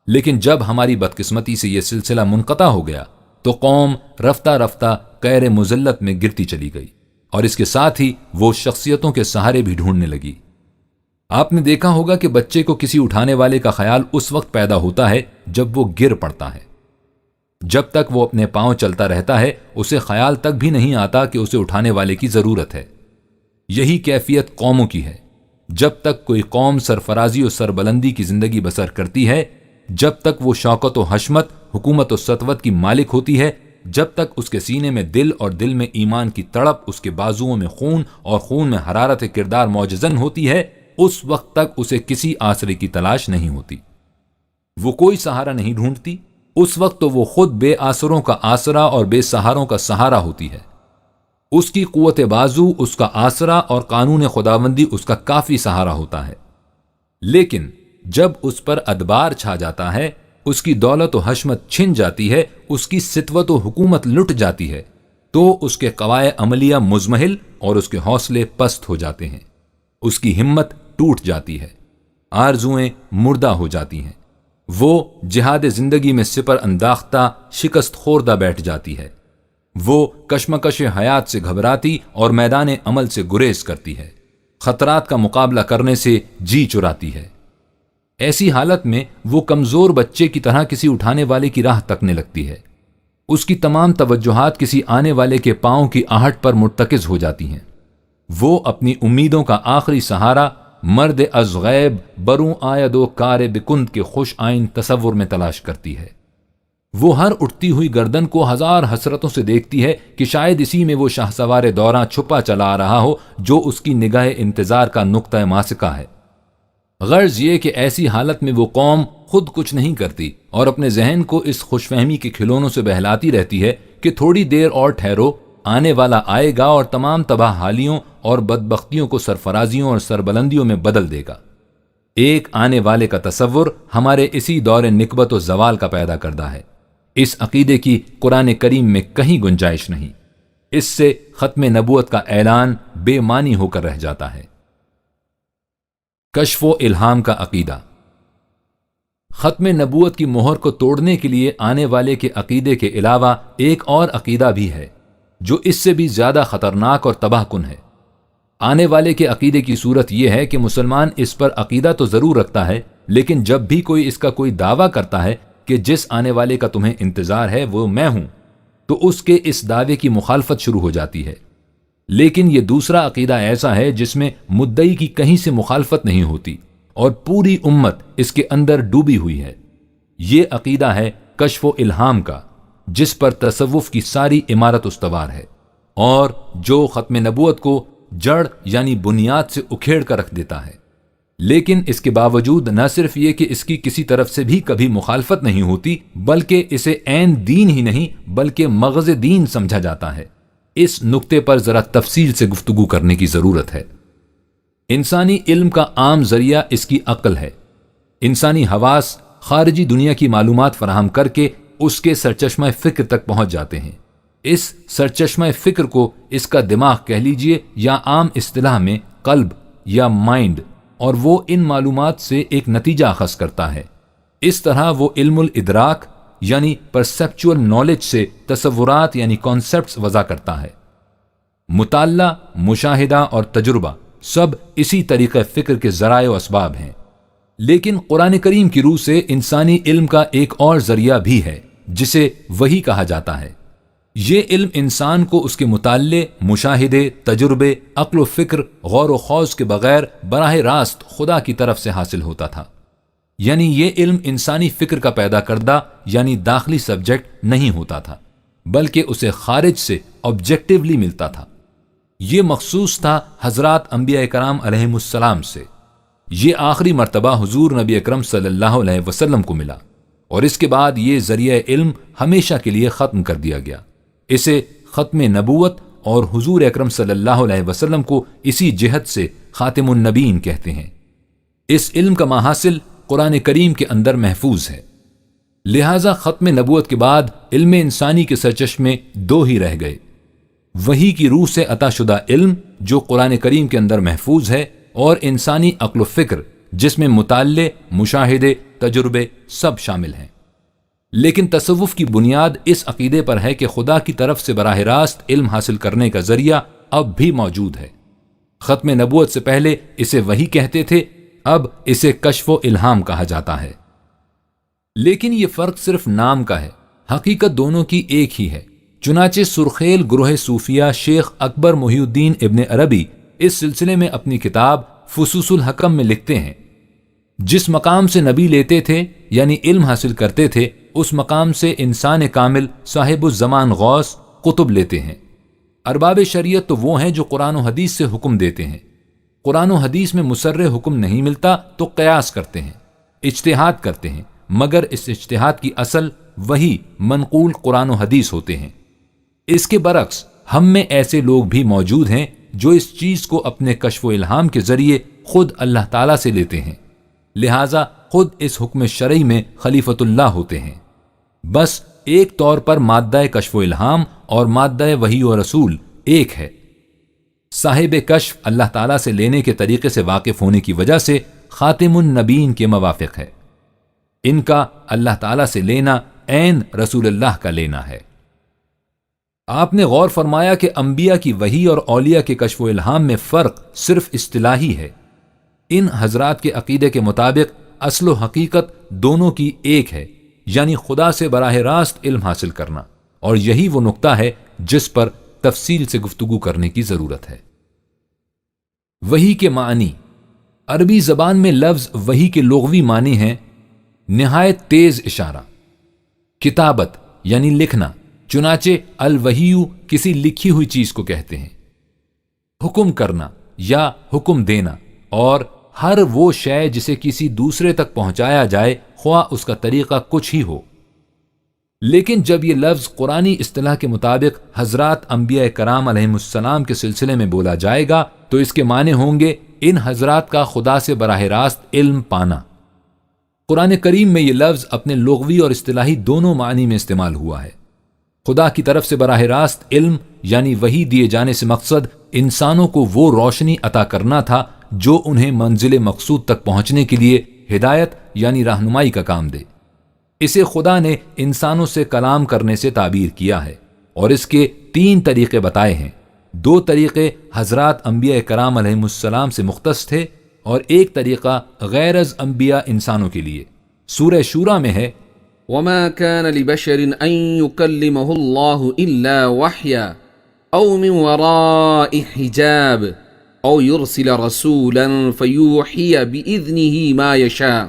لیکن جب ہماری بدقسمتی سے یہ سلسلہ منقطع ہو گیا تو قوم رفتہ رفتہ قیر مذلت میں گرتی چلی گئی اور اس کے ساتھ ہی وہ شخصیتوں کے سہارے بھی ڈھونڈنے لگی۔ آپ نے دیکھا ہوگا کہ بچے کو کسی اٹھانے والے کا خیال اس وقت پیدا ہوتا ہے جب وہ گر پڑتا ہے۔ جب تک وہ اپنے پاؤں چلتا رہتا ہے اسے خیال تک بھی نہیں آتا کہ اسے اٹھانے والے کی ضرورت ہے۔ یہی کیفیت قوموں کی ہے۔ جب تک کوئی قوم سرفرازی و سربلندی کی زندگی بسر کرتی ہے، جب تک وہ شوکت و حشمت، حکومت و سطوت کی مالک ہوتی ہے، جب تک اس کے سینے میں دل اور دل میں ایمان کی تڑپ، اس کے بازوؤں میں خون اور خون میں حرارت کردار موجزن ہوتی ہے، اس وقت تک اسے کسی آسرے کی تلاش نہیں ہوتی۔ وہ کوئی سہارا نہیں ڈھونڈتی، اس وقت تو وہ خود بے آسروں کا آسرا اور بے سہاروں کا سہارا ہوتی ہے۔ اس کی قوت بازو اس کا آسرا اور قانون خداوندی اس کا کافی سہارا ہوتا ہے۔ لیکن جب اس پر ادبار چھا جاتا ہے، اس کی دولت و حشمت چھن جاتی ہے، اس کی سطوت و حکومت لٹ جاتی ہے، تو اس کے قوائے عملیہ مزمحل اور اس کے حوصلے پست ہو جاتے ہیں، اس کی ہمت ٹوٹ جاتی ہے، آرزوئیں مردہ ہو جاتی ہیں، وہ جہاد زندگی میں سپر انداختہ شکست خوردہ بیٹھ جاتی ہے، وہ کشمکش حیات سے گھبراتی اور میدان عمل سے گریز کرتی ہے، خطرات کا مقابلہ کرنے سے جی چراتی ہے۔ ایسی حالت میں وہ کمزور بچے کی طرح کسی اٹھانے والے کی راہ تکنے لگتی ہے، اس کی تمام توجہات کسی آنے والے کے پاؤں کی آہٹ پر مرتکز ہو جاتی ہیں۔ وہ اپنی امیدوں کا آخری سہارا مرد از غیب بروں آید و کار بکند کے خوش آئین تصور میں تلاش کرتی ہے۔ وہ ہر اٹھتی ہوئی گردن کو ہزار حسرتوں سے دیکھتی ہے کہ شاید اسی میں وہ شاہسوار دوراں چھپا چلا آ رہا ہو جو اس کی نگاہ انتظار کا نقطہ ماسکہ ہے۔ غرض یہ کہ ایسی حالت میں وہ قوم خود کچھ نہیں کرتی اور اپنے ذہن کو اس خوش فہمی کے کھلونوں سے بہلاتی رہتی ہے کہ تھوڑی دیر اور ٹھہرو، آنے والا آئے گا اور تمام تباہ حالیوں اور بدبختیوں کو سرفرازیوں اور سربلندیوں میں بدل دے گا۔ ایک آنے والے کا تصور ہمارے اسی دور نکبت و زوال کا پیدا کردہ ہے۔ اس عقیدے کی قرآن کریم میں کہیں گنجائش نہیں۔ اس سے ختم نبوت کا اعلان بے معنی ہو کر رہ جاتا ہے۔ کشف و الہام کا عقیدہ۔ ختم نبوت کی مہر کو توڑنے کے لیے آنے والے کے عقیدے کے علاوہ ایک اور عقیدہ بھی ہے جو اس سے بھی زیادہ خطرناک اور تباہ کن ہے۔ آنے والے کے عقیدے کی صورت یہ ہے کہ مسلمان اس پر عقیدہ تو ضرور رکھتا ہے، لیکن جب بھی کوئی اس کا کوئی دعویٰ کرتا ہے کہ جس آنے والے کا تمہیں انتظار ہے وہ میں ہوں، تو اس کے اس دعوے کی مخالفت شروع ہو جاتی ہے۔ لیکن یہ دوسرا عقیدہ ایسا ہے جس میں مدعی کی کہیں سے مخالفت نہیں ہوتی اور پوری امت اس کے اندر ڈوبی ہوئی ہے۔ یہ عقیدہ ہے کشف و الہام کا، جس پر تصوف کی ساری عمارت استوار ہے اور جو ختم نبوت کو جڑ یعنی بنیاد سے اکھیڑ کر رکھ دیتا ہے۔ لیکن اس کے باوجود نہ صرف یہ کہ اس کی کسی طرف سے بھی کبھی مخالفت نہیں ہوتی، بلکہ اسے عین دین ہی نہیں بلکہ مغز دین سمجھا جاتا ہے۔ اس نقطے پر ذرا تفصیل سے گفتگو کرنے کی ضرورت ہے۔ انسانی علم کا عام ذریعہ اس کی عقل ہے۔ انسانی حواس خارجی دنیا کی معلومات فراہم کر کے اس کے سرچشمہ فکر تک پہنچ جاتے ہیں۔ اس سرچشمہ فکر کو اس کا دماغ کہہ لیجئے یا عام اصطلاح میں قلب یا مائنڈ، اور وہ ان معلومات سے ایک نتیجہ اخذ کرتا ہے۔ اس طرح وہ علم الادراک یعنی پرسیپچول نالج سے تصورات یعنی کانسیپٹس وضع کرتا ہے۔ مطالعہ، مشاہدہ اور تجربہ سب اسی طریقہ فکر کے ذرائع و اسباب ہیں۔ لیکن قرآن کریم کی روح سے انسانی علم کا ایک اور ذریعہ بھی ہے جسے وحی کہا جاتا ہے۔ یہ علم انسان کو اس کے مطالعے، مشاہدے، تجربے، عقل و فکر، غور و خوض کے بغیر براہ راست خدا کی طرف سے حاصل ہوتا تھا۔ یعنی یہ علم انسانی فکر کا پیدا کردہ یعنی داخلی سبجیکٹ نہیں ہوتا تھا، بلکہ اسے خارج سے آبجیکٹیولی ملتا تھا۔ یہ مخصوص تھا حضرات انبیاء کرام علیہم السلام سے۔ یہ آخری مرتبہ حضور نبی اکرم صلی اللہ علیہ وسلم کو ملا، اور اس کے بعد یہ ذریعہ علم ہمیشہ کے لیے ختم کر دیا گیا۔ اسے ختم نبوت اور حضور اکرم صلی اللہ علیہ وسلم کو اسی جہت سے خاتم النبیین کہتے ہیں۔ اس علم کا محاصل قرآن کریم کے اندر محفوظ ہے، لہذا ختم نبوت کے بعد علم انسانی کے سرچشمے دو ہی رہ گئے: وحی کی روح سے عطا شدہ علم جو قرآن کریم کے اندر محفوظ ہے، اور انسانی عقل و فکر جس میں مطالعے، مشاہدے، تجربے سب شامل ہیں۔ لیکن تصوف کی بنیاد اس عقیدے پر ہے کہ خدا کی طرف سے براہ راست علم حاصل کرنے کا ذریعہ اب بھی موجود ہے۔ ختم نبوت سے پہلے اسے وحی کہتے تھے، اب اسے کشف و الہام کہا جاتا ہے۔ لیکن یہ فرق صرف نام کا ہے، حقیقت دونوں کی ایک ہی ہے۔ چنانچہ سرخیل گروہ صوفیہ شیخ اکبر محی الدین ابن عربی اس سلسلے میں اپنی کتاب فصوص الحکم میں لکھتے ہیں، جس مقام سے نبی لیتے تھے یعنی علم حاصل کرتے تھے، اس مقام سے انسان کامل صاحب الزمان غوث قطب لیتے ہیں۔ ارباب شریعت تو وہ ہیں جو قرآن و حدیث سے حکم دیتے ہیں۔ قرآن و حدیث میں مسرح حکم نہیں ملتا تو قیاس کرتے ہیں، اجتہاد کرتے ہیں، مگر اس اجتہاد کی اصل وہی منقول قرآن و حدیث ہوتے ہیں۔ اس کے برعکس ہم میں ایسے لوگ بھی موجود ہیں جو اس چیز کو اپنے کشف و الہام کے ذریعے خود اللہ تعالیٰ سے لیتے ہیں، لہٰذا خود اس حکم شرعی میں خلیفۃ اللہ ہوتے ہیں۔ بس ایک طور پر مادہ کشف و الہام اور مادہ وحی و رسول ایک ہے۔ صاحب کشف اللہ تعالیٰ سے لینے کے طریقے سے واقف ہونے کی وجہ سے خاتم النبیین کے موافق ہے۔ ان کا اللہ تعالیٰ سے لینا عین رسول اللہ کا لینا ہے۔ آپ نے غور فرمایا کہ انبیاء کی وحی اور اولیاء کے کشف و الہام میں فرق صرف اصطلاحی ہے۔ ان حضرات کے عقیدے کے مطابق اصل و حقیقت دونوں کی ایک ہے، یعنی خدا سے براہ راست علم حاصل کرنا، اور یہی وہ نقطہ ہے جس پر تفصیل سے گفتگو کرنے کی ضرورت ہے۔ وحی کے معنی۔ عربی زبان میں لفظ وحی کے لغوی معنی ہیں نہایت تیز اشارہ، کتابت یعنی لکھنا، چنانچہ الوحیو کسی لکھی ہوئی چیز کو کہتے ہیں، حکم کرنا یا حکم دینا، اور ہر وہ شے جسے کسی دوسرے تک پہنچایا جائے خواہ اس کا طریقہ کچھ ہی ہو۔ لیکن جب یہ لفظ قرآنی اصطلاح کے مطابق حضرات انبیاء کرام علیہم السلام کے سلسلے میں بولا جائے گا تو اس کے معنی ہوں گے ان حضرات کا خدا سے براہ راست علم پانا۔ قرآن کریم میں یہ لفظ اپنے لغوی اور اصطلاحی دونوں معنی میں استعمال ہوا ہے۔ خدا کی طرف سے براہ راست علم یعنی وحی دیے جانے سے مقصد انسانوں کو وہ روشنی عطا کرنا تھا جو انہیں منزل مقصود تک پہنچنے کے لیے ہدایت یعنی رہنمائی کا کام دے۔ اسے خدا نے انسانوں سے کلام کرنے سے تعبیر کیا ہے، اور اس کے 3 طریقے بتائے ہیں۔ 2 طریقے حضرات انبیاء کرام علیہم السلام سے مختص تھے، اور ایک طریقہ غیر از انبیاء انسانوں کے لیے۔ سورہ شورى میں ہے وما كان لبشر أن يكلمه الله إلا وحيا أو من وراء حجاب أو يرسل رسولا فيوحي بإذنه ما يشاء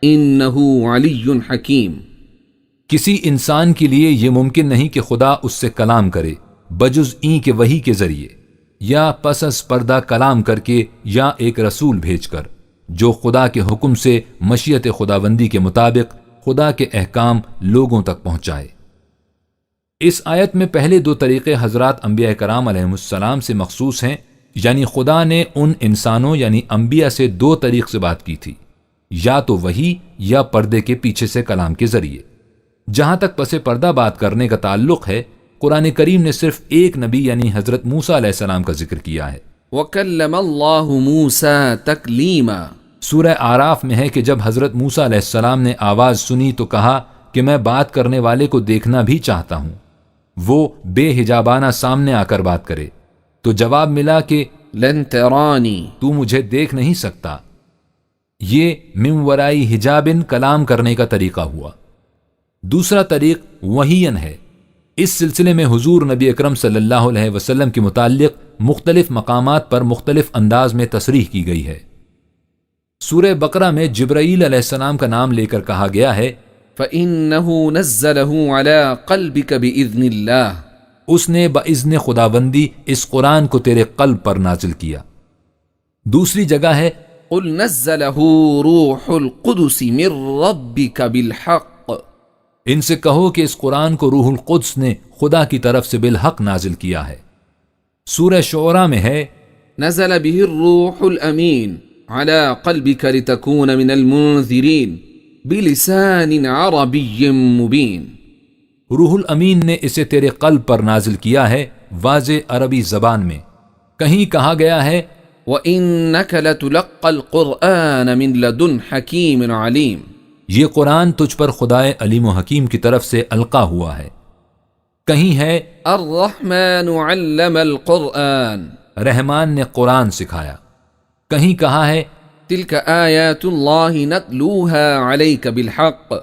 إنه علي حكيم۔ کسی انسان کے لیے یہ ممکن نہیں کہ خدا اس سے کلام کرے بجز این کے وحی کے ذریعے، یا پس از پردہ کلام کر کے، یا ایک رسول بھیج کر جو خدا کے حکم سے مشیت خداوندی کے مطابق خدا کے احکام لوگوں تک پہنچائے۔ اس آیت میں پہلے 2 طریقے حضرات انبیاء کرام علیہم السلام سے مخصوص ہیں، یعنی خدا نے ان انسانوں یعنی انبیاء سے 2 طریق سے بات کی تھی، یا تو وحی یا پردے کے پیچھے سے کلام کے ذریعے۔ جہاں تک پس پردہ بات کرنے کا تعلق ہے، قرآن کریم نے صرف ایک نبی یعنی حضرت موسیٰ علیہ السلام کا ذکر کیا ہے۔ وَكَلَّمَ اللَّهُ مُوسَى تَكْلِيمًا۔ سورہ آراف میں ہے کہ جب حضرت موسیٰ علیہ السلام نے آواز سنی تو کہا کہ میں بات کرنے والے کو دیکھنا بھی چاہتا ہوں، وہ بے حجابانہ سامنے آ کر بات کرے، تو جواب ملا کہ لن ترانی، تو مجھے دیکھ نہیں سکتا۔ یہ من ورائی حجابن کلام کرنے کا طریقہ ہوا۔ دوسرا طریق وحیًا ہے۔ اس سلسلے میں حضور نبی اکرم صلی اللہ علیہ وسلم کے متعلق مختلف مقامات پر مختلف انداز میں تصریح کی گئی ہے۔ سورہ بقرہ میں جبرائیل علیہ السلام کا نام لے کر کہا گیا ہے فَإِنَّهُ نَزَّلَهُ عَلَىٰ قَلْبِكَ بِإِذْنِ اللَّهِ، اس نے بإذن خداوندی اس قرآن کو تیرے قلب پر نازل کیا۔ دوسری جگہ ہے قُلْ نَزَّلَهُ رُوحُ الْقُدُسِ مِنْ رَبِّكَ بِالْحَقِّ، ان سے کہو کہ اس قرآن کو روح القدس نے خدا کی طرف سے بالحق نازل کیا ہے۔ سورہ شعراء میں ہے نزل به الروح الأمين على قلبك لتكون من المنذرين بلسان عربي مبين، روح الامین نے اسے تیرے قلب پر نازل کیا ہے واضح عربی زبان میں۔ کہیں کہا گیا ہے وَإِنَّكَ لَتُلَقَّى الْقُرْآنَ مِنْ لَدُنْ حَكِيمٍ عَلِيمٍ، یہ قرآن تجھ پر خدائے علیم و حکیم کی طرف سے القا ہوا ہے۔ کہیں ہے الرحمن علم القرآن، رحمان نے قرآن سکھایا۔ کہیں کہا ہے تلك آیات اللہ نتلوها علیک بالحق،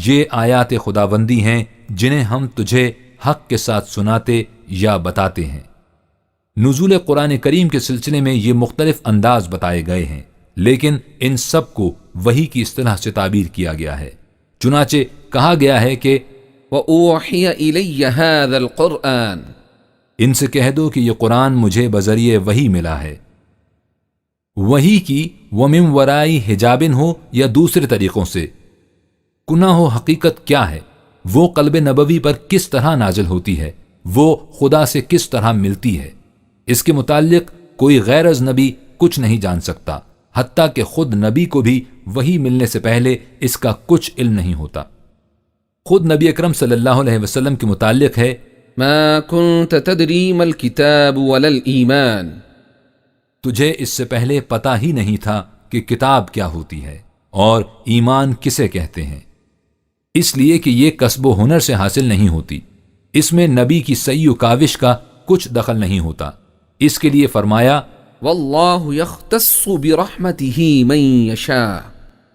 یہ آیات خداوندی ہیں جنہیں ہم تجھے حق کے ساتھ سناتے یا بتاتے ہیں۔ نزول قرآن کریم کے سلسلے میں یہ مختلف انداز بتائے گئے ہیں، لیکن ان سب کو وحی کی اصطلاح سے تعبیر کیا گیا ہے۔ چنانچہ کہا گیا ہے کہ وَأُوحِيَ إِلَيَّ هَذَا الْقُرْآنِ، ان سے کہہ دو کہ یہ قرآن مجھے بذریعہ وحی ملا ہے۔ وحی کی وَمِن ورائی حجابن ہو یا دوسرے طریقوں سے گناہ و حقیقت کیا ہے، وہ قلب نبوی پر کس طرح نازل ہوتی ہے، وہ خدا سے کس طرح ملتی ہے۔ اس کے متعلق کوئی غیر از نبی کچھ نہیں جان سکتا، حتیٰ کہ خود نبی کو بھی وحی ملنے سے پہلے اس کا کچھ علم نہیں ہوتا۔ خود نبی اکرم صلی اللہ علیہ وسلم کے متعلق ہے، ما كنت تدري ما الكتاب ولا الإيمان تجھے اس سے پہلے پتہ ہی نہیں تھا کہ کتاب کیا ہوتی ہے اور ایمان کسے کہتے ہیں، اس لیے کہ یہ کسب و ہنر سے حاصل نہیں ہوتی، اس میں نبی کی سعی و کاوش کا کچھ دخل نہیں ہوتا۔ اس کے لیے فرمایا، والله يختص برحمته من يشاء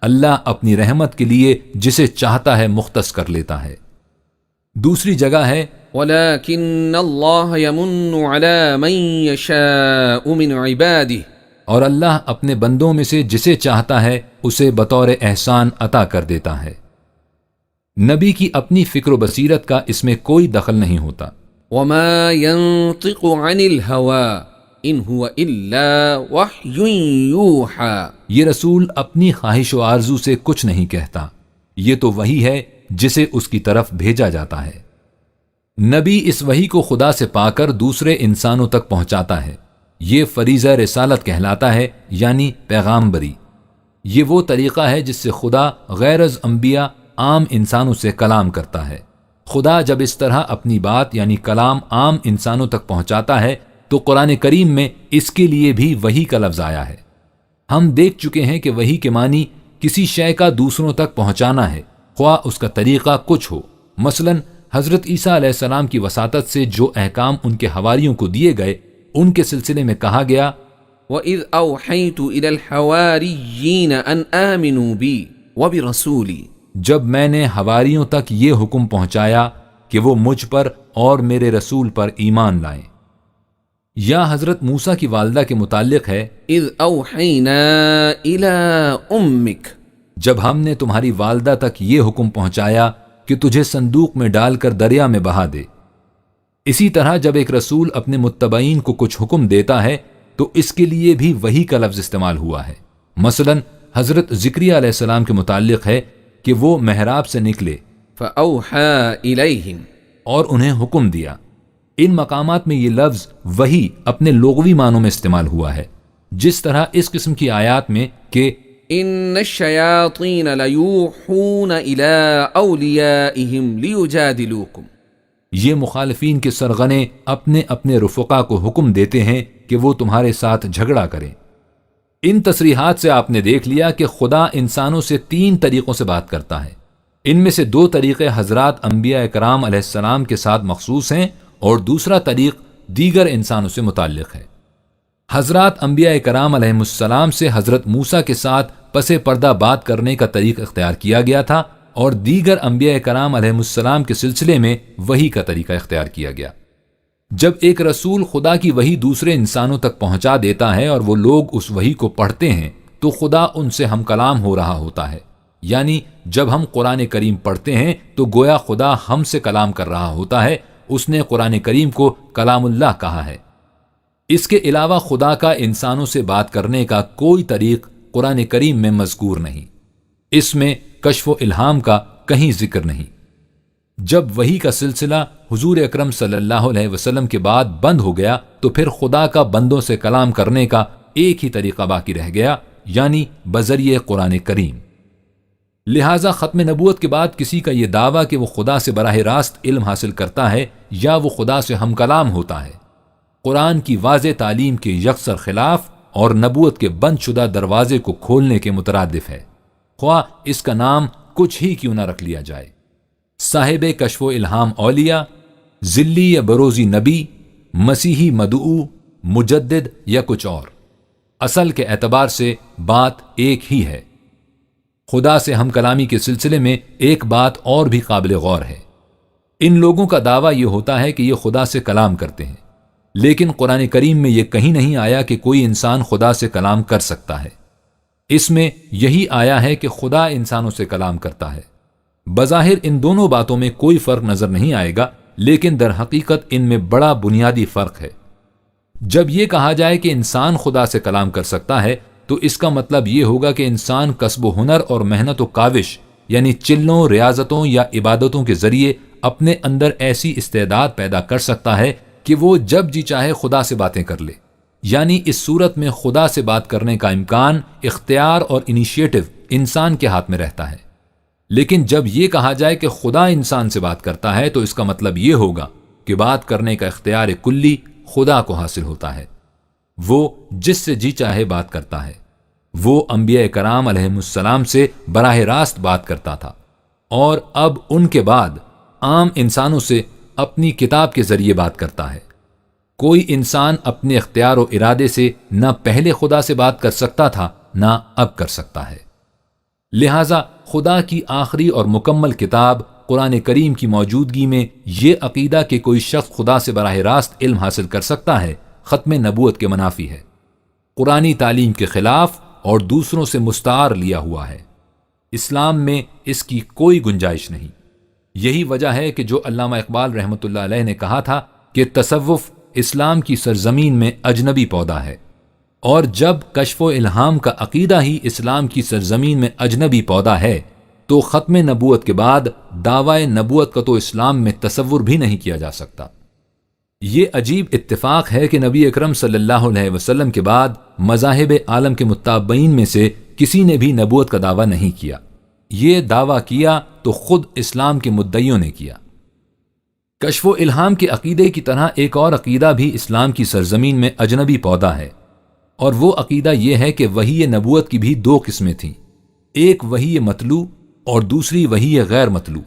اللہ اپنی رحمت کے لیے جسے چاہتا ہے مختص کر لیتا ہے۔ دوسری جگہ ہے، ولكن الله يمن على من يشاء من عباده اور اللہ اپنے بندوں میں سے جسے چاہتا ہے اسے بطور احسان عطا کر دیتا ہے۔ نبی کی اپنی فکر و بصیرت کا اس میں کوئی دخل نہیں ہوتا۔ وما ينطق عن الهوى ان هو الا وحي يوحى یہ رسول اپنی خواہش و آرزو سے کچھ نہیں کہتا، یہ تو وحی ہے جسے اس کی طرف بھیجا جاتا ہے۔ نبی اس وحی کو خدا سے پا کر دوسرے انسانوں تک پہنچاتا ہے، یہ فریضہ رسالت کہلاتا ہے، یعنی پیغام بری۔ یہ وہ طریقہ ہے جس سے خدا غیر از انبیاء عام انسانوں سے کلام کرتا ہے۔ خدا جب اس طرح اپنی بات یعنی کلام عام انسانوں تک پہنچاتا ہے تو قرآن کریم میں اس کے لیے بھی وحی کا لفظ آیا ہے۔ ہم دیکھ چکے ہیں کہ وحی کے معنی کسی شے کا دوسروں تک پہنچانا ہے، خواہ اس کا طریقہ کچھ ہو۔ مثلا حضرت عیسیٰ علیہ السلام کی وساطت سے جو احکام ان کے حواریوں کو دیے گئے، ان کے سلسلے میں کہا گیا، وَإِذْ أَوْحَيْتُ إِلَى الْحَوَارِيِّينَ أَنْ آمِنُوا بِي وَبِرَسُولِي جب میں نے حواریوں تک یہ حکم پہنچایا کہ وہ مجھ پر اور میرے رسول پر ایمان لائیں۔ یا حضرت موسیٰ کی والدہ کے متعلق ہے، إِذْ أَوْحَيْنَا إِلَىٰ أُمِّكَ جب ہم نے تمہاری والدہ تک یہ حکم پہنچایا کہ تجھے صندوق میں ڈال کر دریا میں بہا دے۔ اسی طرح جب ایک رسول اپنے متبعین کو کچھ حکم دیتا ہے تو اس کے لیے بھی وحی کا لفظ استعمال ہوا ہے۔ مثلا حضرت زکریا علیہ السلام کے متعلق ہے کہ وہ محراب سے نکلے فَأَوْحَىٰ إِلَيْهِمْ اور انہیں حکم دیا۔ ان مقامات میں یہ لفظ وحی اپنے لغوی معنوں میں استعمال ہوا ہے، جس طرح اس قسم کی آیات میں کہ إِنَّ الشَّيَاطِينَ لَيُوحُونَ إِلَىٰ أَوْلِيَائِهِمْ لِيُجَادِلُوكُمْ یہ مخالفین کے سرغنے اپنے اپنے رفقا کو حکم دیتے ہیں کہ وہ تمہارے ساتھ جھگڑا کریں۔ ان تصریحات سے آپ نے دیکھ لیا کہ خدا انسانوں سے 3 طریقوں سے بات کرتا ہے۔ ان میں سے 2 طریقے حضرات انبیاء کرام علیہ السلام کے ساتھ مخصوص ہیں اور دوسرا طریق دیگر انسانوں سے متعلق ہے۔ حضرات انبیاء کرام علیہ السلام سے حضرت موسیٰ کے ساتھ پس پردہ بات کرنے کا طریق اختیار کیا گیا تھا اور دیگر انبیاء کرام علیہ السلام کے سلسلے میں وحی کا طریقہ اختیار کیا گیا۔ جب ایک رسول خدا کی وحی دوسرے انسانوں تک پہنچا دیتا ہے اور وہ لوگ اس وحی کو پڑھتے ہیں تو خدا ان سے ہم کلام ہو رہا ہوتا ہے، یعنی جب ہم قرآن کریم پڑھتے ہیں تو گویا خدا ہم سے کلام کر رہا ہوتا ہے۔ اس نے قرآن کریم کو کلام اللہ کہا ہے۔ اس کے علاوہ خدا کا انسانوں سے بات کرنے کا کوئی طریق قرآن کریم میں مذکور نہیں، اس میں کشف و الہام کا کہیں ذکر نہیں۔ جب وحی کا سلسلہ حضور اکرم صلی اللہ علیہ وسلم کے بعد بند ہو گیا تو پھر خدا کا بندوں سے کلام کرنے کا ایک ہی طریقہ باقی رہ گیا، یعنی بذریعہ قرآن کریم۔ لہٰذا ختم نبوت کے بعد کسی کا یہ دعویٰ کہ وہ خدا سے براہ راست علم حاصل کرتا ہے یا وہ خدا سے ہم کلام ہوتا ہے، قرآن کی واضح تعلیم کے یکسر خلاف اور نبوت کے بند شدہ دروازے کو کھولنے کے مترادف ہے، خواہ اس کا نام کچھ ہی کیوں نہ رکھ لیا جائے۔ صاحب کشف و الہام اولیاء، ذلی یا بروزی نبی، مسیحی مدعو، مجدد یا کچھ اور، اصل کے اعتبار سے بات ایک ہی ہے۔ خدا سے ہم کلامی کے سلسلے میں ایک بات اور بھی قابل غور ہے۔ ان لوگوں کا دعویٰ یہ ہوتا ہے کہ یہ خدا سے کلام کرتے ہیں، لیکن قرآن کریم میں یہ کہیں نہیں آیا کہ کوئی انسان خدا سے کلام کر سکتا ہے۔ اس میں یہی آیا ہے کہ خدا انسانوں سے کلام کرتا ہے۔ بظاہر ان دونوں باتوں میں کوئی فرق نظر نہیں آئے گا، لیکن در حقیقت ان میں بڑا بنیادی فرق ہے۔ جب یہ کہا جائے کہ انسان خدا سے کلام کر سکتا ہے تو اس کا مطلب یہ ہوگا کہ انسان کسب و ہنر اور محنت و کاوش یعنی چلوں، ریاضتوں یا عبادتوں کے ذریعے اپنے اندر ایسی استعداد پیدا کر سکتا ہے کہ وہ جب جی چاہے خدا سے باتیں کر لے. یعنی اس صورت میں خدا سے بات کرنے کا امکان، اختیار اور انیشیٹو انسان کے ہاتھ میں رہتا ہے. لیکن جب یہ کہا جائے کہ خدا انسان سے بات کرتا ہے تو اس کا مطلب یہ ہوگا کہ بات کرنے کا اختیار کلی خدا کو حاصل ہوتا ہے. وہ جس سے جی چاہے بات کرتا ہے. وہ انبیاء کرام علیہم السلام سے براہ راست بات کرتا تھا، اور اب ان کے بعد عام انسانوں سے اپنی کتاب کے ذریعے بات کرتا ہے. کوئی انسان اپنے اختیار و ارادے سے نہ پہلے خدا سے بات کر سکتا تھا نہ اب کر سکتا ہے. لہٰذا خدا کی آخری اور مکمل کتاب قرآن کریم کی موجودگی میں یہ عقیدہ کہ کوئی شخص خدا سے براہ راست علم حاصل کر سکتا ہے ختم نبوت کے منافی ہے، قرآنی تعلیم کے خلاف اور دوسروں سے مستعار لیا ہوا ہے. اسلام میں اس کی کوئی گنجائش نہیں. یہی وجہ ہے کہ جو علامہ اقبال رحمۃ اللہ علیہ نے کہا تھا کہ تصوف اسلام کی سرزمین میں اجنبی پودا ہے، اور جب کشف و الہام کا عقیدہ ہی اسلام کی سرزمین میں اجنبی پودا ہے تو ختم نبوت کے بعد دعوی نبوت کا تو اسلام میں تصور بھی نہیں کیا جا سکتا. یہ عجیب اتفاق ہے کہ نبی اکرم صلی اللہ علیہ وسلم کے بعد مذاہب عالم کے متابعین میں سے کسی نے بھی نبوت کا دعویٰ نہیں کیا. یہ دعویٰ کیا تو خود اسلام کے مدعیوں نے کیا. کشف و الہام کے عقیدے کی طرح ایک اور عقیدہ بھی اسلام کی سرزمین میں اجنبی پودا ہے، اور وہ عقیدہ یہ ہے کہ وحی نبوت کی بھی دو قسمیں تھیں، ایک وحی مطلوع اور دوسری وحی غیر مطلوع.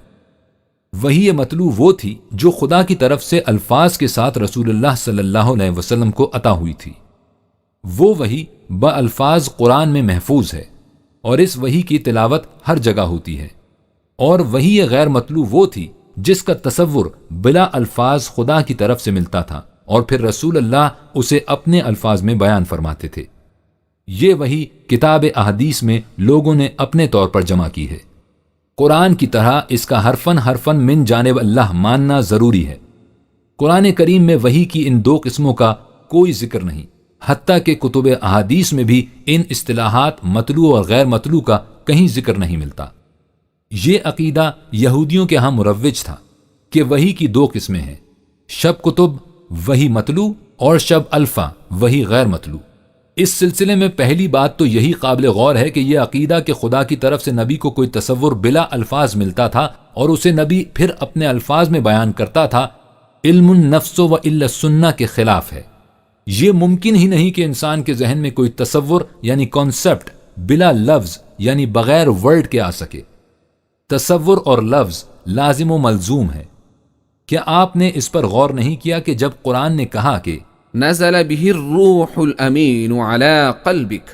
وحی مطلوع وہ تھی جو خدا کی طرف سے الفاظ کے ساتھ رسول اللہ صلی اللہ علیہ وسلم کو عطا ہوئی تھی. وہ وحی بالفاظ قرآن میں محفوظ ہے اور اس وحی کی تلاوت ہر جگہ ہوتی ہے. اور وحی غیر مطلوع وہ تھی جس کا تصور بلا الفاظ خدا کی طرف سے ملتا تھا اور پھر رسول اللہ اسے اپنے الفاظ میں بیان فرماتے تھے. یہ وحی کتاب احادیث میں لوگوں نے اپنے طور پر جمع کی ہے. قرآن کی طرح اس کا حرفاً من جانب اللہ ماننا ضروری ہے. قرآن کریم میں وحی کی ان دو قسموں کا کوئی ذکر نہیں، حتیٰ کہ کتب احادیث میں بھی ان اصطلاحات مطلوع اور غیر مطلوع کا کہیں ذکر نہیں ملتا. یہ عقیدہ یہودیوں کے ہاں مروج تھا کہ وحی کی دو قسمیں ہیں، شب کتب وحی مطلوع اور شب الفا وحی غیر مطلوع. اس سلسلے میں پہلی بات تو یہی قابل غور ہے کہ یہ عقیدہ کہ خدا کی طرف سے نبی کو کوئی تصور بلا الفاظ ملتا تھا اور اسے نبی پھر اپنے الفاظ میں بیان کرتا تھا، علم النفس و الا السنہ کے خلاف ہے. یہ ممکن ہی نہیں کہ انسان کے ذہن میں کوئی تصور یعنی کانسیپٹ بلا لفظ یعنی بغیر ورڈ کے آ سکے. تصور اور لفظ لازم و ملزوم ہے. کیا آپ نے اس پر غور نہیں کیا کہ جب قرآن نے کہا کہ نزل به الروح الامین على قلبک،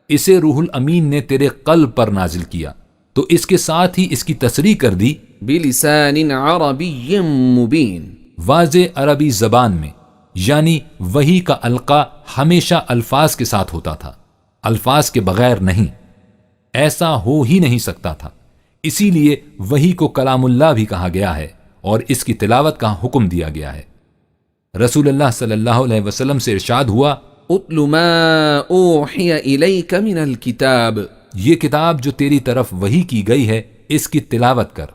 اسے روح الامین نے تیرے قلب پر نازل کیا، تو اس کے ساتھ ہی اس کی تصریح کر دی بلسان عربی مبین، واضح عربی زبان میں. یعنی وحی کا القاء ہمیشہ الفاظ کے ساتھ ہوتا تھا، الفاظ کے بغیر نہیں. ایسا ہو ہی نہیں سکتا تھا. اسی لیے وحی کو کلام اللہ بھی کہا گیا ہے اور اس کی تلاوت کا حکم دیا گیا ہے. رسول اللہ صلی اللہ علیہ وسلم سے ارشاد ہوا اتل ما اوحی الیک من الکتاب، یہ کتاب جو تیری طرف وحی کی گئی ہے اس کی تلاوت کر.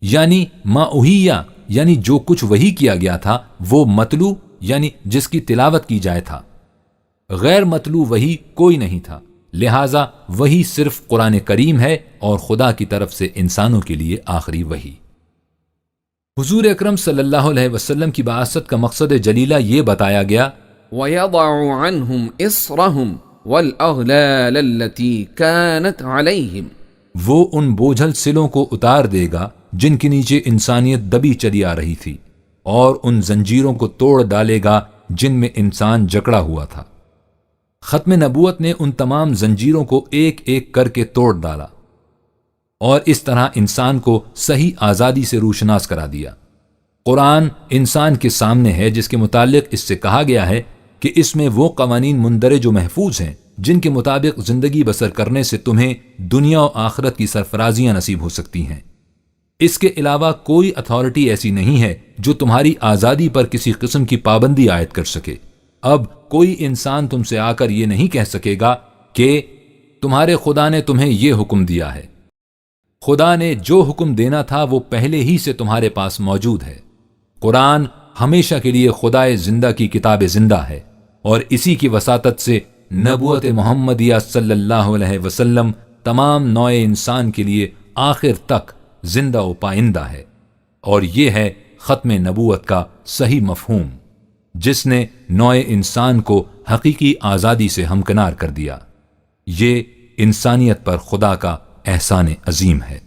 یعنی ما اوحیہ یعنی جو کچھ وحی کیا گیا تھا وہ مطلوع یعنی جس کی تلاوت کی جائے تھا. غیر مطلوع وحی کوئی نہیں تھا. لہٰذا وحی صرف قرآن کریم ہے اور خدا کی طرف سے انسانوں کے لیے آخری وحی. حضور اکرم صلی اللہ علیہ وسلم کی بعثت کا مقصد جلیلہ یہ بتایا گیا وَيَضَعُ عَنْهُمْ إِصْرَهُمْ وَالْأَغْلَالَ الَّتِي كَانَتْ عَلَيْهِمْ، وہ ان بوجھل سلوں کو اتار دے گا جن کے نیچے انسانیت دبی چلی آ رہی تھی، اور ان زنجیروں کو توڑ ڈالے گا جن میں انسان جکڑا ہوا تھا. ختم نبوت نے ان تمام زنجیروں کو ایک ایک کر کے توڑ ڈالا اور اس طرح انسان کو صحیح آزادی سے روشناس کرا دیا. قرآن انسان کے سامنے ہے جس کے متعلق اس سے کہا گیا ہے کہ اس میں وہ قوانین مندرج و محفوظ ہیں جن کے مطابق زندگی بسر کرنے سے تمہیں دنیا و آخرت کی سرفرازیاں نصیب ہو سکتی ہیں. اس کے علاوہ کوئی اتھارٹی ایسی نہیں ہے جو تمہاری آزادی پر کسی قسم کی پابندی عائد کر سکے. اب کوئی انسان تم سے آ کر یہ نہیں کہہ سکے گا کہ تمہارے خدا نے تمہیں یہ حکم دیا ہے. خدا نے جو حکم دینا تھا وہ پہلے ہی سے تمہارے پاس موجود ہے۔ قرآن ہمیشہ کے لیے خدائے زندہ کی کتاب زندہ ہے، اور اسی کی وساطت سے نبوت محمدیہ صلی اللہ علیہ وسلم تمام نوع انسان کے لیے آخر تک زندہ و پائندہ ہے۔ اور یہ ہے ختم نبوت کا صحیح مفہوم، جس نے نوع انسان کو حقیقی آزادی سے ہمکنار کر دیا۔ یہ انسانیت پر خدا کا احسان عظیم ہے۔